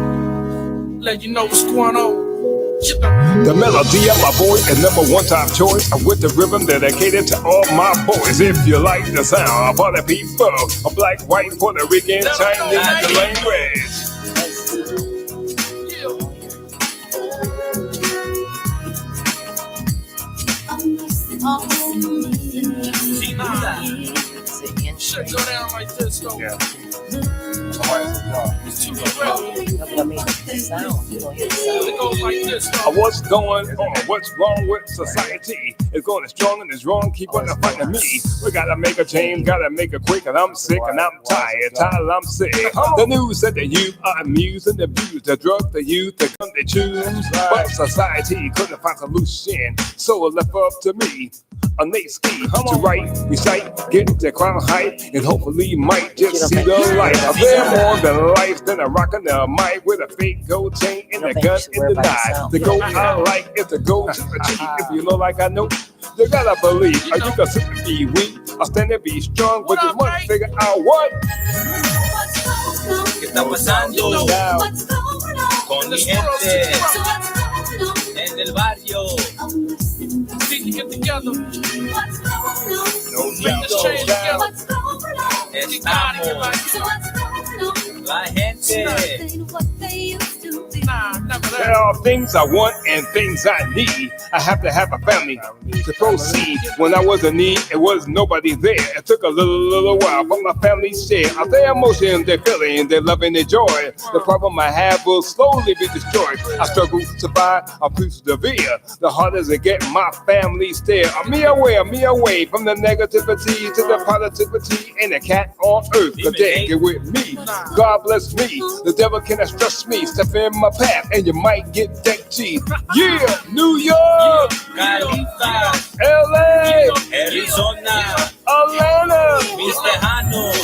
Let you know what's going on. The melody of my voice is number one top choice. With the rhythm dedicated to all my boys. If you like the sound of other people, a black, white, Puerto Rican, Chinese, the language. Should go down like this though. Yeah. It's too low. It goes like this though. What's going on? What's wrong with society? It's going strong and it's wrong. Keep on fighting me. We gotta make a change, gotta make it quick. And I'm sick and I'm tired. I'm sick. The news said that you are amused and abused. The drug they use, the gun they choose. But society couldn't find solution. So it left up to me. A Nateski to write, recite, get the crown height, and hopefully might just see the light. They're more than life than a rock and a mic with a fake gold chain and a gun in the knife. The goat I like is the goat to achieve. If you know like I know, you gotta believe. You can simply be weak, or stand and be strong, but you must figure out what. ¿Qué está pasando con mi gente en el barrio? Need to get together. No estamos la gente. There are things I want and things I need. I have to have a family to proceed. When I was in need, it was nobody there. It took a little while, but my family shared their emotions, their feelings, their love and their joy. The problem I have will slowly be destroyed. I struggle to survive, I persevere. The hardest to get my family stare. Me away from the negativity to the positivity and the cat on earth. Cause they get with me. God bless me. The devil cannot stress me. Step in my path and you might get that cheese. Yeah, New York, Califa, LA, Arizona, Atlanta, mis tejanos.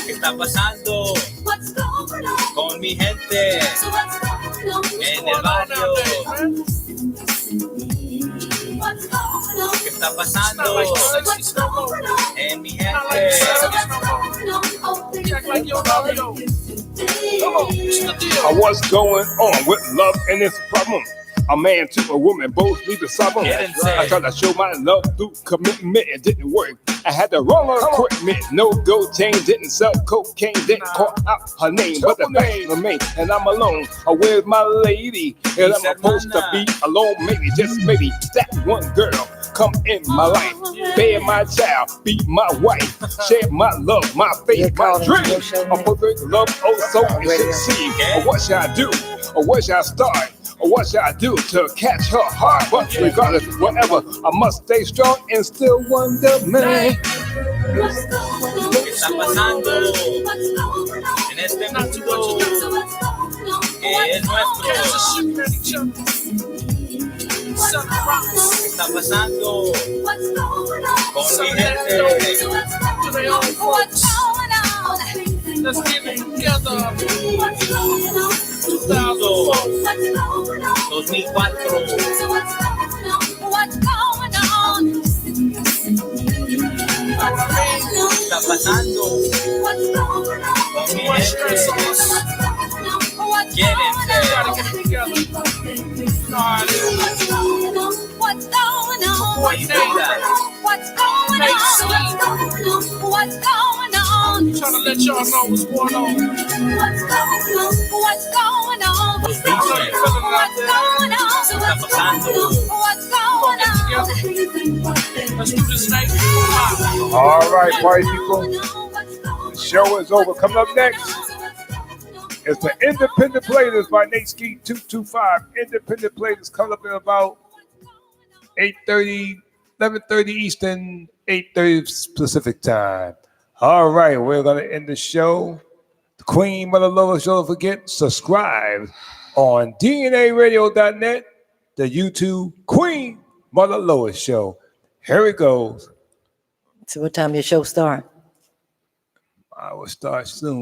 ¿Qué está pasando con mi gente en el barrio? ¿Qué está pasando en mi gente? What's going on with love and its problem? A man to a woman, both need to solve them. I tried to show my love through commitment, it didn't work. I had the wrong equipment, no gold chain, didn't sell cocaine, didn't call out her name, but the fact remained, and I'm alone. Where's my lady? And I'm supposed to be alone, maybe, just maybe, that one girl come in my life, bear my child, be my wife, share my love, my faith, my dream. A perfect love, oh so it should seem. What shall I do? Or where shall I start? Or what shall I do to catch her heart? But regardless, whatever, I must stay strong and still wonder, man. ¿Qué está pasando en este mundo que es nuestro? ¿Qué está pasando con mi gente? Let's get it together. 2004. ¿Qué está pasando con mi gente? I'm trying to let y'all know what's going on. Let's do this night. All right, party people. The show is over. Coming up next is the Independent Playlist by Nateski225. Independent Playlist coming up in about 8:30, 11:30 Eastern, 8:30 Pacific time. All right, we're going to end the show. The Queen Mother Lois, don't forget, subscribe on DNAradio.net, the YouTube Queen Mother Lois Show. Here it goes. So what time your show start? I will start soon.